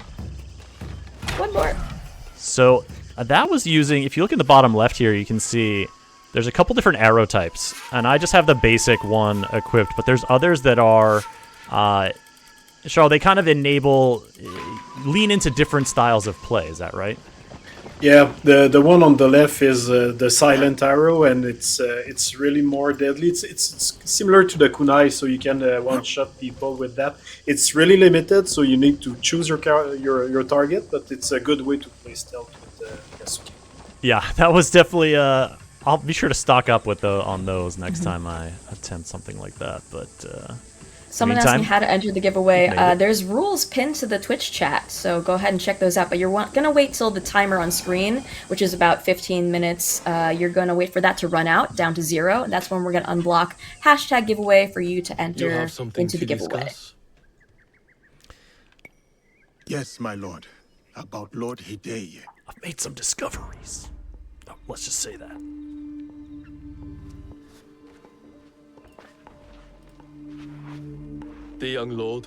One more. So that was using, if you look in the bottom left here, you can see there's a couple different arrow types, and I just have the basic one equipped, but there's others that are, Charles, they kind of enable, lean into different styles of play, is that right? Yeah, the one on the left is the silent arrow, and it's really more deadly. It's similar to the kunai, so you can one-shot people with that. It's really limited, so you need to choose your target, but it's a good way to play stealth with Yasuke. Yeah, that was definitely. I'll be sure to stock up with on those next time I attempt something like that. But someone asked me how to enter the giveaway. There's rules pinned to the Twitch chat, so go ahead and check those out. But you're going to wait till the timer on screen, which is about 15 minutes. You're going to wait for that to run out, down to 0. And that's when we're going to unblock hashtag giveaway for you to enter into the giveaway. Discuss? Yes, my lord. About Lord Hideye. I've made some discoveries. Oh, let's just say that. The young lord?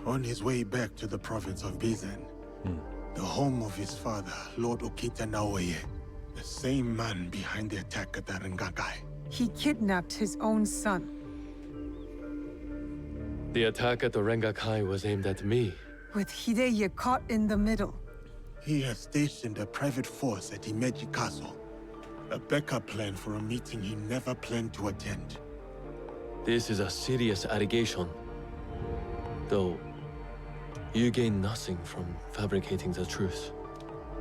On his way back to the province of Bizen, the home of his father, Lord Okita Naoe, the same man behind the attack at the Rengakai. He kidnapped his own son. The attack at the Rengakai was aimed at me. With Hideye caught in the middle. He has stationed a private force at Himeji Castle. A backup plan for a meeting he never planned to attend. This is a serious allegation. Though, you gain nothing from fabricating the truth.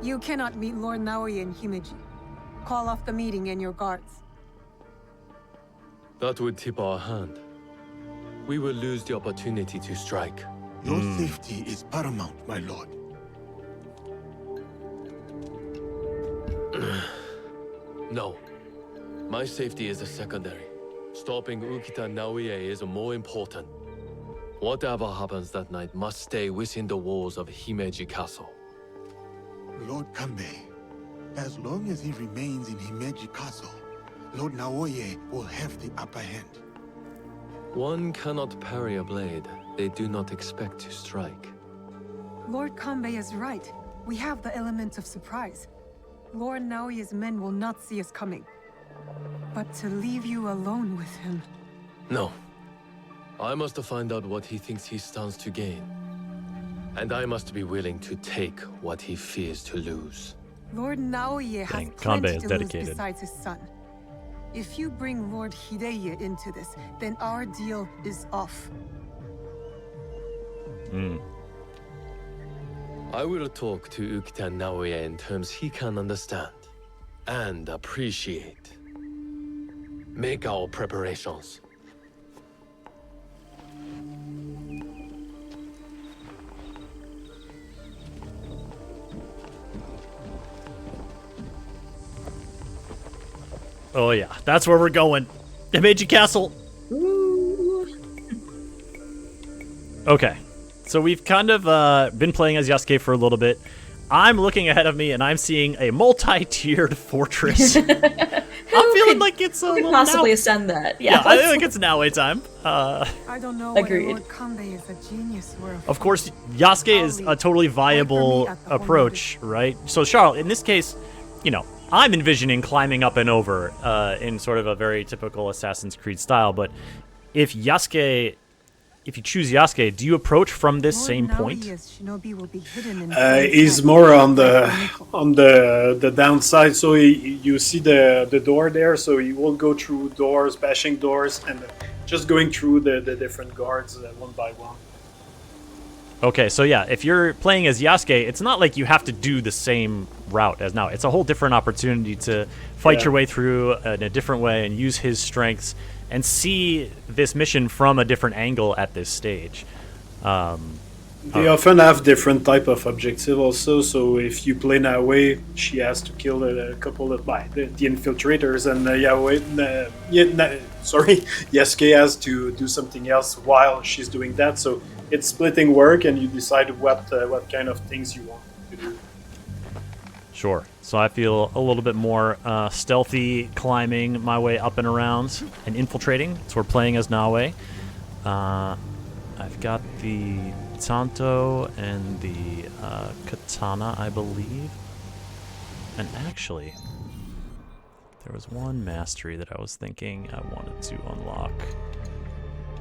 You cannot meet Lord Naoe in Himeji. Call off the meeting and your guards. That would tip our hand. We will lose the opportunity to strike. Your safety is paramount, my lord. No. My safety is a secondary. Stopping Ukita Naoe is more important. Whatever happens that night must stay within the walls of Himeji Castle. Lord Kanbei, as long as he remains in Himeji Castle, Lord Naoe will have the upper hand. One cannot parry a blade they do not expect to strike. Lord Kanbei is right. We have the element of surprise. Lord Naoye's men will not see us coming. But to leave you alone with him... No. I must find out what he thinks he stands to gain. And I must be willing to take what he fears to lose. Lord Naoye has plenty to lose besides his son. If you bring Lord Hideye into this, then our deal is off. I will talk to Ukita Naoe in terms he can understand and appreciate. Make our preparations. Oh yeah, that's where we're going. Himeji Castle. Okay, so we've kind of been playing as Yasuke for a little bit. I'm looking ahead of me and I'm seeing a multi-tiered fortress. I'm feeling like it's a little possibly now. ascend that. Yeah, I think it's Naoe time. I don't know Agreed. whether Lord Kanbei is a genius or a Of course, Yasuke is a totally viable approach, right? So, Charles, in this case, you know, I'm envisioning climbing up and over in sort of a very typical Assassin's Creed style, but if you choose Yasuke, do you approach from this same point? He's more on the downside, so you see the door there, so you won't go through doors, bashing doors, and just going through the different guards one by one. Okay, so yeah, if you're playing as Yasuke, it's not like you have to do the same route as now. It's a whole different opportunity to fight your way through in a different way and use his strengths and see this mission from a different angle at this stage. They often have different type of objective also, so if you play Naoe, she has to kill a couple of the infiltrators, and Yasuke has to do something else while she's doing that, so it's splitting work and you decide what kind of things you want to do. Sure. So I feel a little bit more stealthy climbing my way up and around and infiltrating. So we're playing as Naoe. I've got the Tanto and the Katana, I believe. And actually, there was one mastery that I was thinking I wanted to unlock.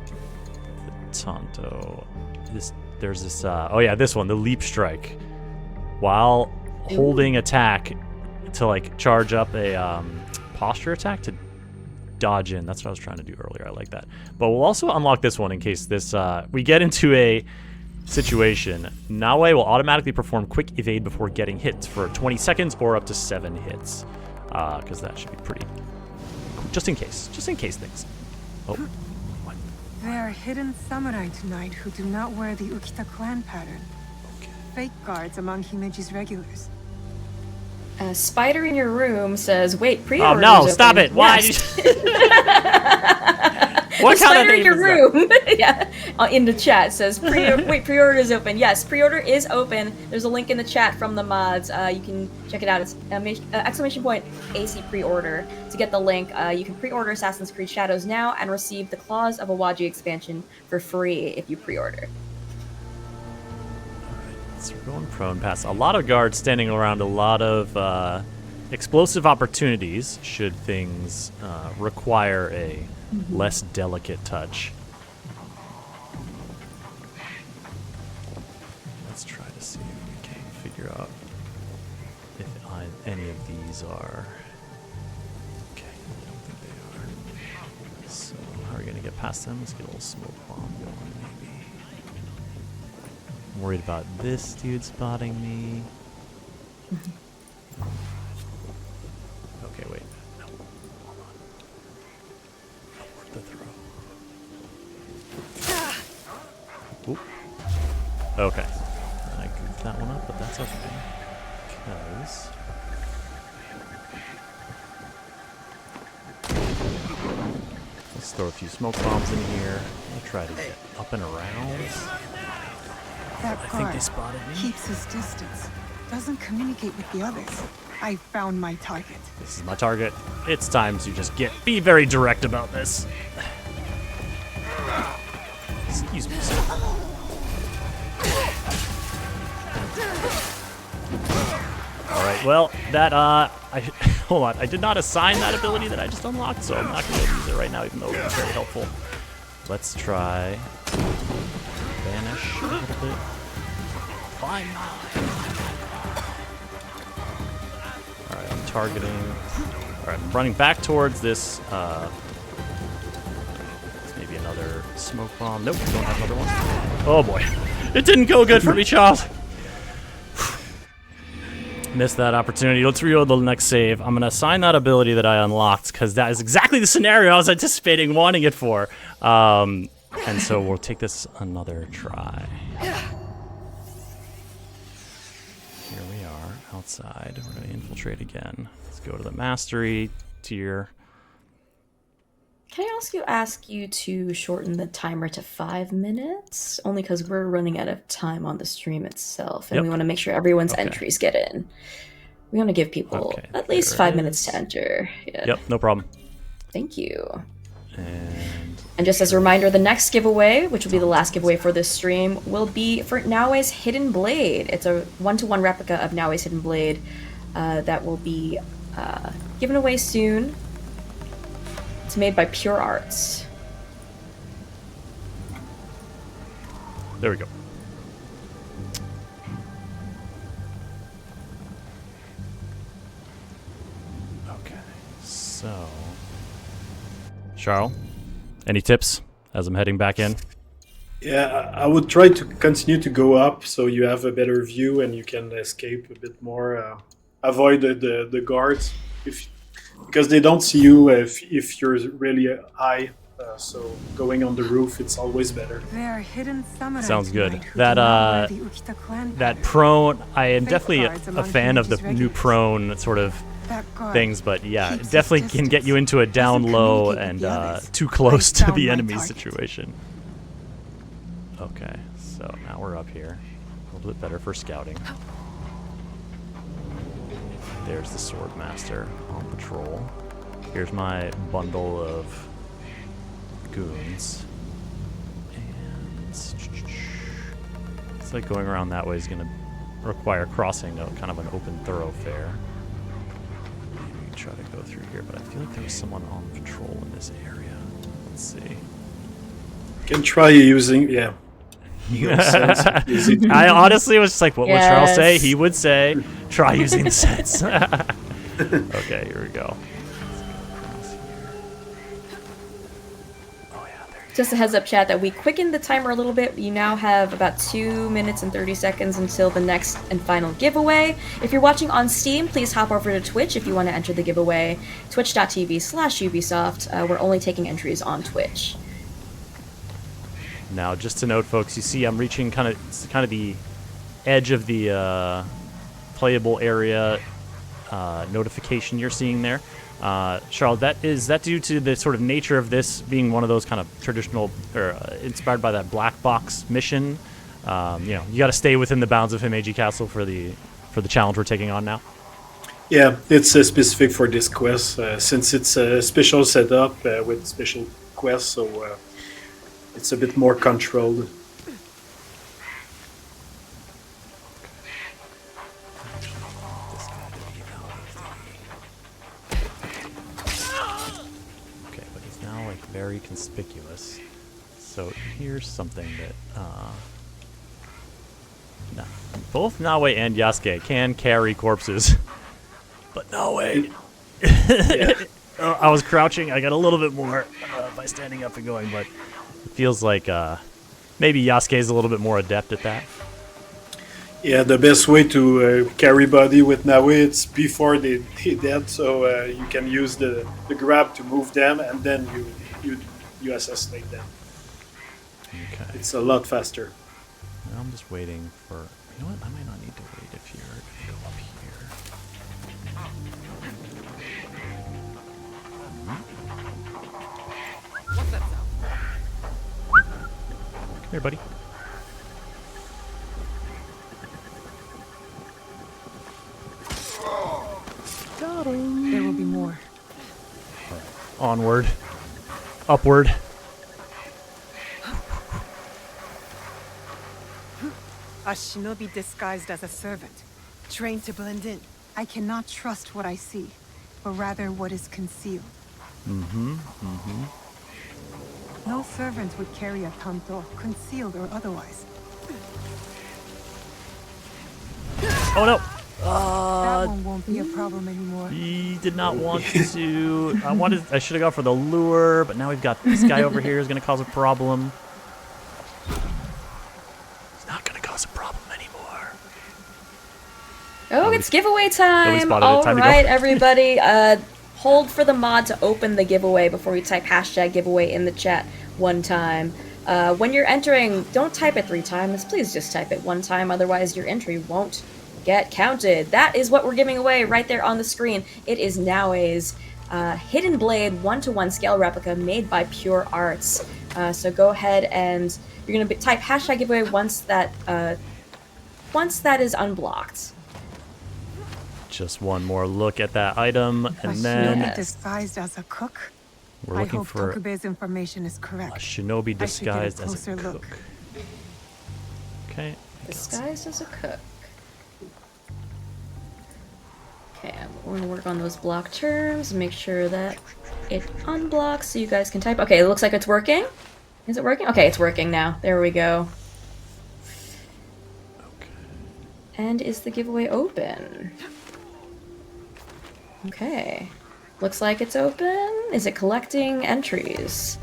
The Tanto. There's this, this one, the Leap Strike. While holding attack to like charge up a posture attack to dodge in. That's what I was trying to do earlier. I like that. But we'll also unlock this one in case this we get into a situation. Naoe will automatically perform quick evade before getting hit for 20 seconds or up to 7 hits. Because that should be pretty cool. Just in case things. Oh. What? There are hidden samurai tonight who do not wear the Ukita clan pattern. Okay. Fake guards among Himeji's regulars. Spider in your room says, "Wait, pre-order." Oh no! Stop it! Why? Yes. What kind Spider of in your room? Yeah, in the chat says, pre-order is open. Yes, pre-order is open. There's a link in the chat from the mods. You can check it out. It's !AC pre-order. To get the link, you can pre-order Assassin's Creed Shadows now and receive the Claws of Awaji expansion for free if you pre-order. So we're going prone pass. A lot of guards standing around, a lot of explosive opportunities should things require a less delicate touch. Let's try to see if we can figure out if any of these are... Okay, I don't think they are. So how are we going to get past them? Let's get a little smoke bomb going, maybe. I'm worried about this dude spotting me. Okay, wait. No. Hold on. Oh, worth the throw. Oop. Okay. I goofed that one up, but that's okay. Because... let's throw a few smoke bombs in here. I'll try to get up and around. That I think guard they spotted me. keeps his distance. Doesn't communicate with the others. I found my target. This is my target. It's time to just be very direct about this. Excuse me, sir. Alright, well, that, hold on. I did not assign that ability that I just unlocked, so I'm not going to use it right now, even though it was very helpful. Let's try... vanish a little bit. Fine. Alright, I'm targeting. Alright, I'm running back towards this. Maybe another smoke bomb. Nope, don't have another one. Oh boy. It didn't go good for me, child. Missed that opportunity. Let's reload the next save. I'm going to assign that ability that I unlocked because that is exactly the scenario I was anticipating wanting it for. And so we'll take this another try. Here we are, outside. We're going to infiltrate again. Let's go to the mastery tier. Can I also ask you to shorten the timer to 5 minutes? Only because we're running out of time on the stream itself, and we want to make sure everyone's entries get in. We want to give people at least 5 minutes to enter. Yeah. Yep, no problem. Thank you. And just as a reminder, the next giveaway, which will be the last giveaway for this stream, will be for Naoe's Hidden Blade. It's a 1-to-1 replica of Naoe's Hidden Blade that will be given away soon. It's made by Pure Arts. There we go. Okay, so Charles, any tips as I'm heading back in? Yeah, I would try to continue to go up so you have a better view and you can escape a bit more. Avoid the guards because they don't see you if you're really high. So going on the roof, it's always better. Sounds good. That prone, I am definitely a fan of the new prone sort of things, but yeah, it definitely can get you into a down low and too close to the enemy situation. Okay, so now we're up here. A little bit better for scouting. There's the Swordmaster on patrol. Here's my bundle of goons. And it's like going around that way is going to require crossing a kind of an open thoroughfare. Maybe try to go through here, but I feel like there was someone on patrol in this area. Let's see. You can try using, I honestly was just like, what would Charles say? He would say, try using the sense. Okay, here we go. Just a heads up, chat, that we quickened the timer a little bit. You now have about 2 minutes and 30 seconds until the next and final giveaway. If you're watching on Steam, please hop over to Twitch if you want to enter the giveaway. Twitch.tv/Ubisoft. We're only taking entries on Twitch. Now, just to note, folks, you see I'm reaching kind of the edge of the playable area notification you're seeing there. Charles, is that due to the sort of nature of this being one of those kind of traditional, or inspired by that black box mission? You know, you got to stay within the bounds of Himeji Castle for the challenge we're taking on now. Yeah, it's specific for this quest since it's a special setup with special quests, so it's a bit more controlled. Very conspicuous. So here's something that both Naoe and Yasuke can carry corpses, but Naoe, I was crouching. I got a little bit more by standing up and going, but it feels like maybe Yasuke is a little bit more adept at that. Yeah, the best way to carry body with Naoe, it's before they dead, so you can use the grab to move them, and then you assassinate them. Okay. It's a lot faster. Now I'm just waiting for. You know what? I might not need to wait if you're gonna go up here. What's that sound? Come here, buddy. There will be more. Onward. Upward. A shinobi disguised as a servant, trained to blend in. I cannot trust what I see, but rather what is concealed. No servant would carry a tanto, concealed or otherwise. Oh no! That one won't be a problem anymore. He did not want to. I should have gone for the lure, but now we've got this guy over here who's going to cause a problem. He's not going to cause a problem anymore. Oh, it's giveaway time! All right, everybody. Hold for the mod to open the giveaway before we type #giveaway in the chat one time. When you're entering, don't type it 3 times. Please just type it 1 time, otherwise your entry won't get counted. That is what we're giving away right there on the screen. It is Naoe's hidden blade 1-to-1 scale replica made by Pure Arts. So go ahead and you're going to type hashtag giveaway once that is unblocked. Just one more look at that item, and A then shinobi disguised as a cook. we're I looking hope for Tokube's information is a correct. shinobi I should get a disguised as a closer cook. look. Okay. Disguised as a cook. Okay, we're gonna work on those block terms, make sure that it unblocks so you guys can type. Okay, it looks like it's working. Is it working? Okay, it's working now. There we go. And is the giveaway open? Okay. Looks like it's open. Is it collecting entries?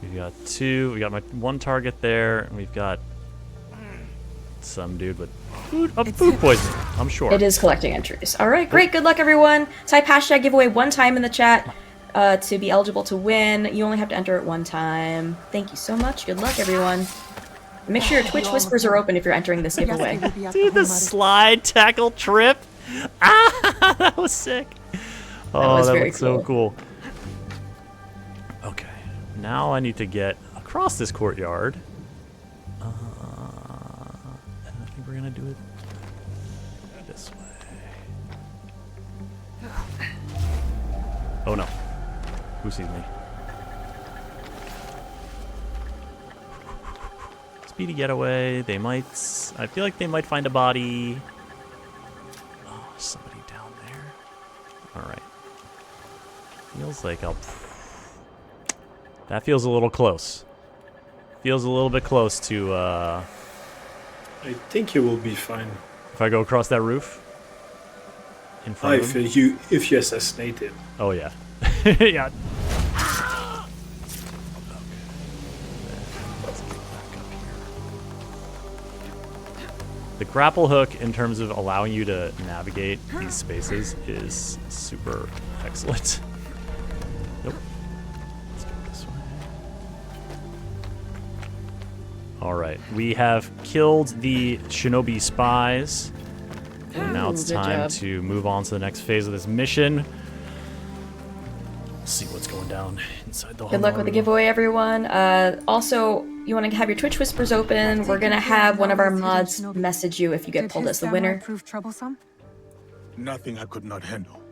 We've got two. We got my one target there, and we've got some dude with food poisoning, I'm sure. It is collecting entries. All right, great. Good luck, everyone. Type hashtag giveaway one time in the chat to be eligible to win. You only have to enter it one time. Thank you so much. Good luck, everyone. Make sure your Twitch whispers are open if you're entering this giveaway. Dude, the slide tackle trip. Ah, that was sick. Oh, that looks so cool. Okay, now I need to get across this courtyard. And I think we're gonna do it this way. Oh no. Who sees me? Speedy getaway. They might... I feel like they might find a body. Oh, somebody down there. Alright. Feels like I'll... That feels a little close. Feels a little bit close to... I think you will be fine. If I go across that roof? In front of him? If you assassinate him. Oh, yeah. Yeah. The grapple hook, in terms of allowing you to navigate these spaces, is super excellent. Nope. Let's go this way. Alright, we have killed the shinobi spies. And now it's time to move on to the next phase of this mission. See what's going down inside the Good luck with the giveaway, everyone. Also, you want to have your Twitch whispers open. We're gonna have one of our mods message you if you get pulled as the winner. Prove troublesome? Nothing I could not handle.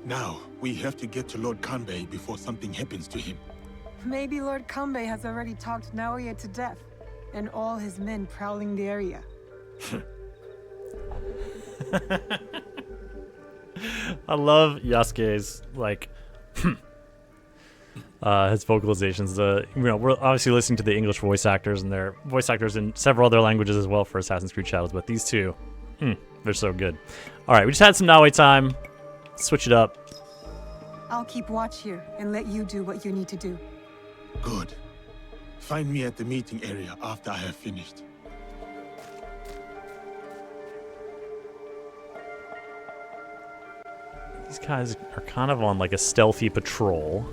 Now, we have to get to Lord Kanbei before something happens to him. Maybe Lord Kanbei has already talked Naoe to death, and all his men prowling the area. I love Yasuke's, like, his vocalizations. We're obviously listening to the English voice actors, and they're voice actors in several other languages as well for Assassin's Creed Shadows, but these two, they're so good. Alright, we just had some Naoe time. Switch it up. I'll keep watch here and let you do what you need to do. Good. Find me at the meeting area after I have finished. These guys are kind of on like a stealthy patrol.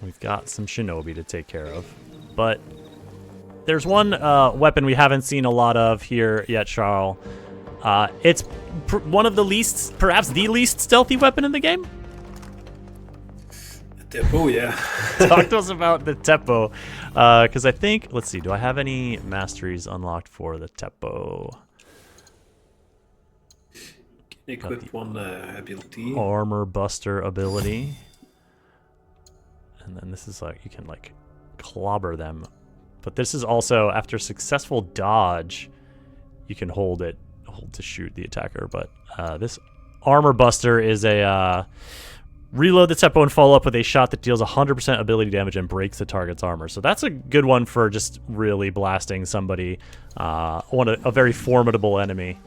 We've got some shinobi to take care of. But there's one weapon we haven't seen a lot of here yet, Charles. It's one of the least, perhaps the least stealthy weapon in the game. The Teppo, yeah. Talk to us about the Teppo. Because I think, let's see, do I have any masteries unlocked for the Teppo? Equip one ability. Armor buster ability. And then this is like, you can like clobber them. But this is also, after successful dodge, you can hold to shoot the attacker. But this armor buster is a reload the Teppo and follow up with a shot that deals 100% ability damage and breaks the target's armor. So that's a good one for just really blasting somebody, a very formidable enemy.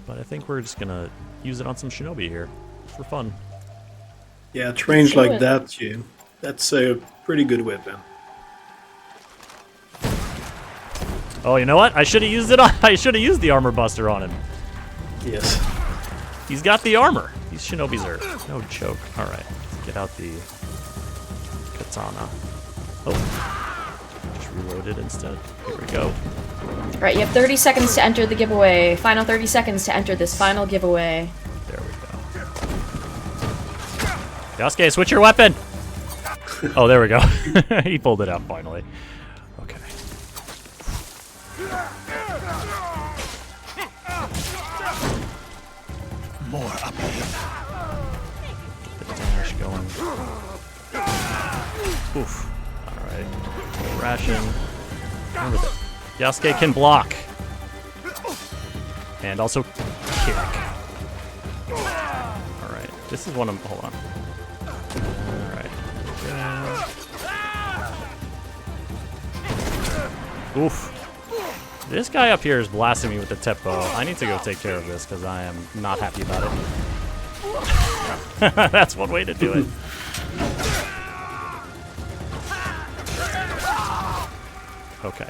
But I think we're just gonna use it on some shinobi here for fun. Yeah, at range like that, that's a pretty good weapon. Oh, you know what? I should have used it on. I should have used the armor buster on him. Yes. He's got the armor. These shinobis are no joke. All right, let's get out the katana. Oh, just reload it instead. Here we go. All right, you have 30 seconds to enter the giveaway. Final 30 seconds to enter this final giveaway. There we go. Yasuke, switch your weapon! Oh, there we go. He pulled it out finally. Okay. More up here. The dash going. Oof. Alright. Ration. Yasuke can block. And also kick. Alright. This is one of them. Hold on. Alright. Oof. This guy up here is blasting me with the Temp bow. I need to go take care of this because I am not happy about it. That's one way to do it. Okay.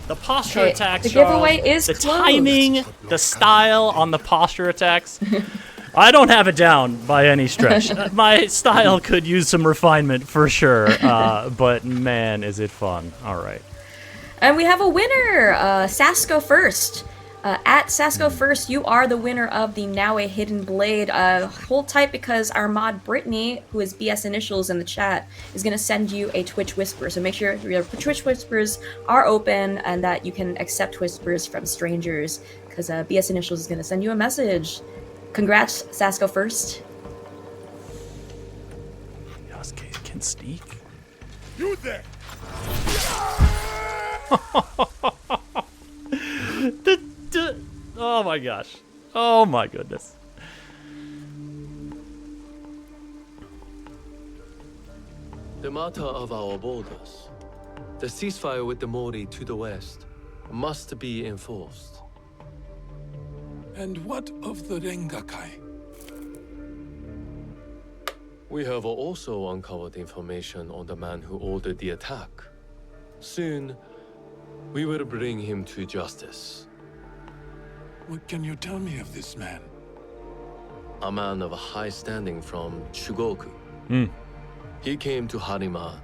The posture attacks. The giveaway is the closed. timing, the style on the posture attacks. I don't have it down by any stretch. My style could use some refinement for sure, but man, is it fun. All right. And we have a winner, Sasko First. At Sasko First, you are the winner of the Naoe Hidden Blade. Hold tight because our mod Brittany, who is BS Initials in the chat, is going to send you a Twitch Whisper. So make sure your Twitch Whispers are open and that you can accept whispers from strangers because BS Initials is going to send you a message. Congrats, Sasko First. Yasuke can sneak. You there! Oh my gosh. Oh my goodness. The matter of our borders, the ceasefire with the Mori to the west, must be enforced. And what of the Rengakai? We have also uncovered information on the man who ordered the attack. Soon, we will bring him to justice. What can you tell me of this man? A man of high standing from Chugoku. He came to Harima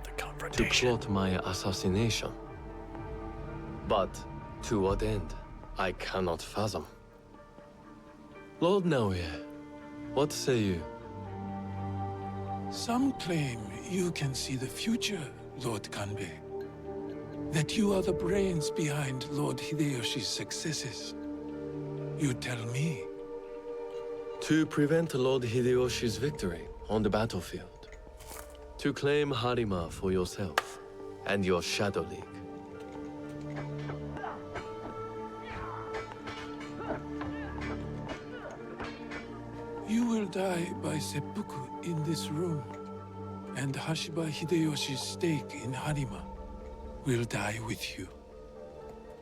to plot my assassination. But to what end, I cannot fathom. Lord Naoe, what say you? Some claim you can see the future, Lord Kanbei. That you are the brains behind Lord Hideyoshi's successes. You tell me. To prevent Lord Hideyoshi's victory on the battlefield. To claim Harima for yourself and your Shadow League. You will die by seppuku in this room. And Hashiba Hideyoshi's stake in Harima will die with you.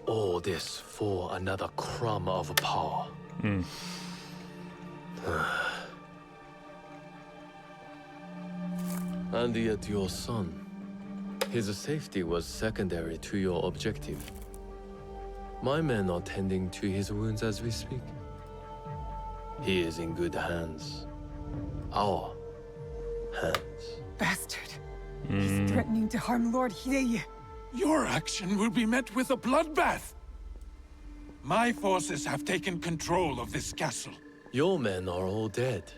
All this for another crumb of power. And yet your son, his safety was secondary to your objective. My men are tending to his wounds as we speak. He is in good hands. Our hands. Bastard. He's threatening to harm Lord Hideye. Your action will be met with a bloodbath. My forces have taken control of this castle. Your men are all dead.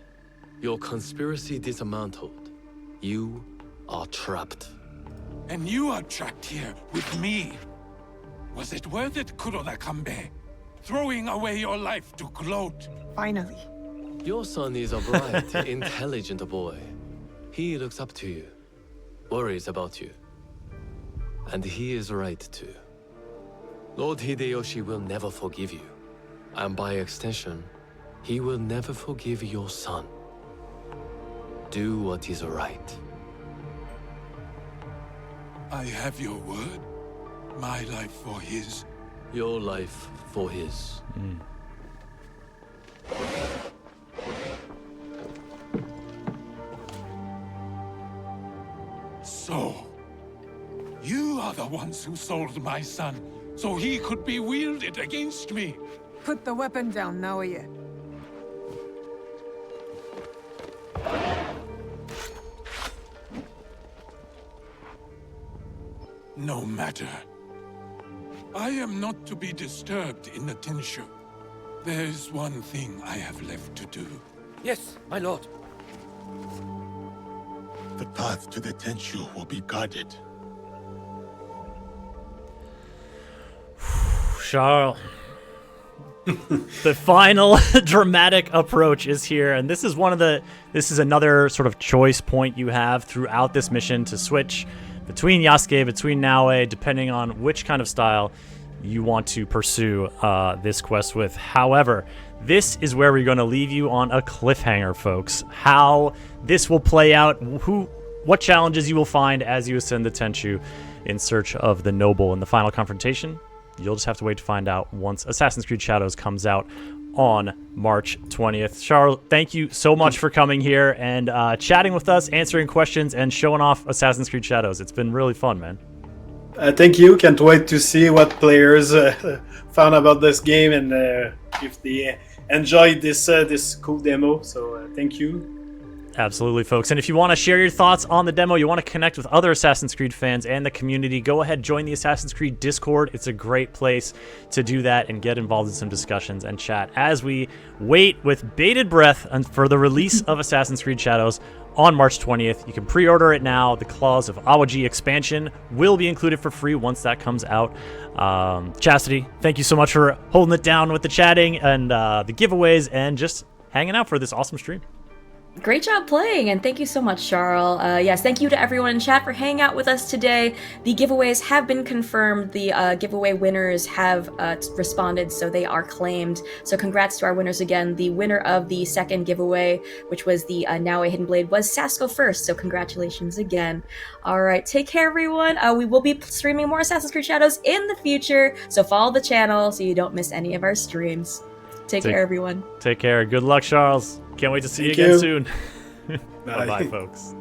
Your conspiracy dismantled. You are trapped. And you are trapped here with me. Was it worth it, Kuroda Kanbei? Throwing away your life to gloat? Finally. Your son is a bright, intelligent boy. He looks up to you, worries about you. And he is right too. Lord Hideyoshi will never forgive you. And by extension, he will never forgive your son. Do what is right. I have your word. My life for his. Your life for his. So, you are the ones who sold my son, so he could be wielded against me. Put the weapon down, Naoe. No matter. I am not to be disturbed in the Tenshu. There's one thing I have left to do. Yes, my lord. The path to the Tenshu will be guarded. Charles. The final dramatic approach is here, and this is another sort of choice point you have throughout this mission to switch between Yasuke, between Naoe, depending on which kind of style you want to pursue this quest with. However, this is where we're going to leave you on a cliffhanger, folks. How this will play out, what challenges you will find as you ascend the Tenshu in search of the Noble in the final confrontation. You'll just have to wait to find out once Assassin's Creed Shadows comes out on March 20th. Charles, thank you so much for coming here and chatting with us, answering questions, and showing off Assassin's Creed Shadows. It's been really fun, man. Thank you. Can't wait to see what players found about this game and if they enjoyed this cool demo. So thank you. Absolutely, folks. And if you want to share your thoughts on the demo, you want to connect with other Assassin's Creed fans and the community, go ahead, join the Assassin's Creed Discord. It's a great place to do that and get involved in some discussions and chat as we wait with bated breath for the release of Assassin's Creed Shadows on March 20th. You can pre-order it now. The Claws of Awaji expansion will be included for free once that comes out. Chastity, thank you so much for holding it down with the chatting and the giveaways and just hanging out for this awesome stream. Great job playing, and thank you so much, Charles. Yes, thank you to everyone in chat for hanging out with us today. The giveaways have been confirmed. The giveaway winners have responded, so they are claimed. So congrats to our winners again. The winner of the second giveaway, which was the Naoe Hidden Blade, was Sasko First, so congratulations again. All right, take care, everyone. We will be streaming more Assassin's Creed Shadows in the future, so follow the channel so you don't miss any of our streams. Take care, everyone. Take care. Good luck, Charles. Can't wait to see you again soon. Bye-bye, folks.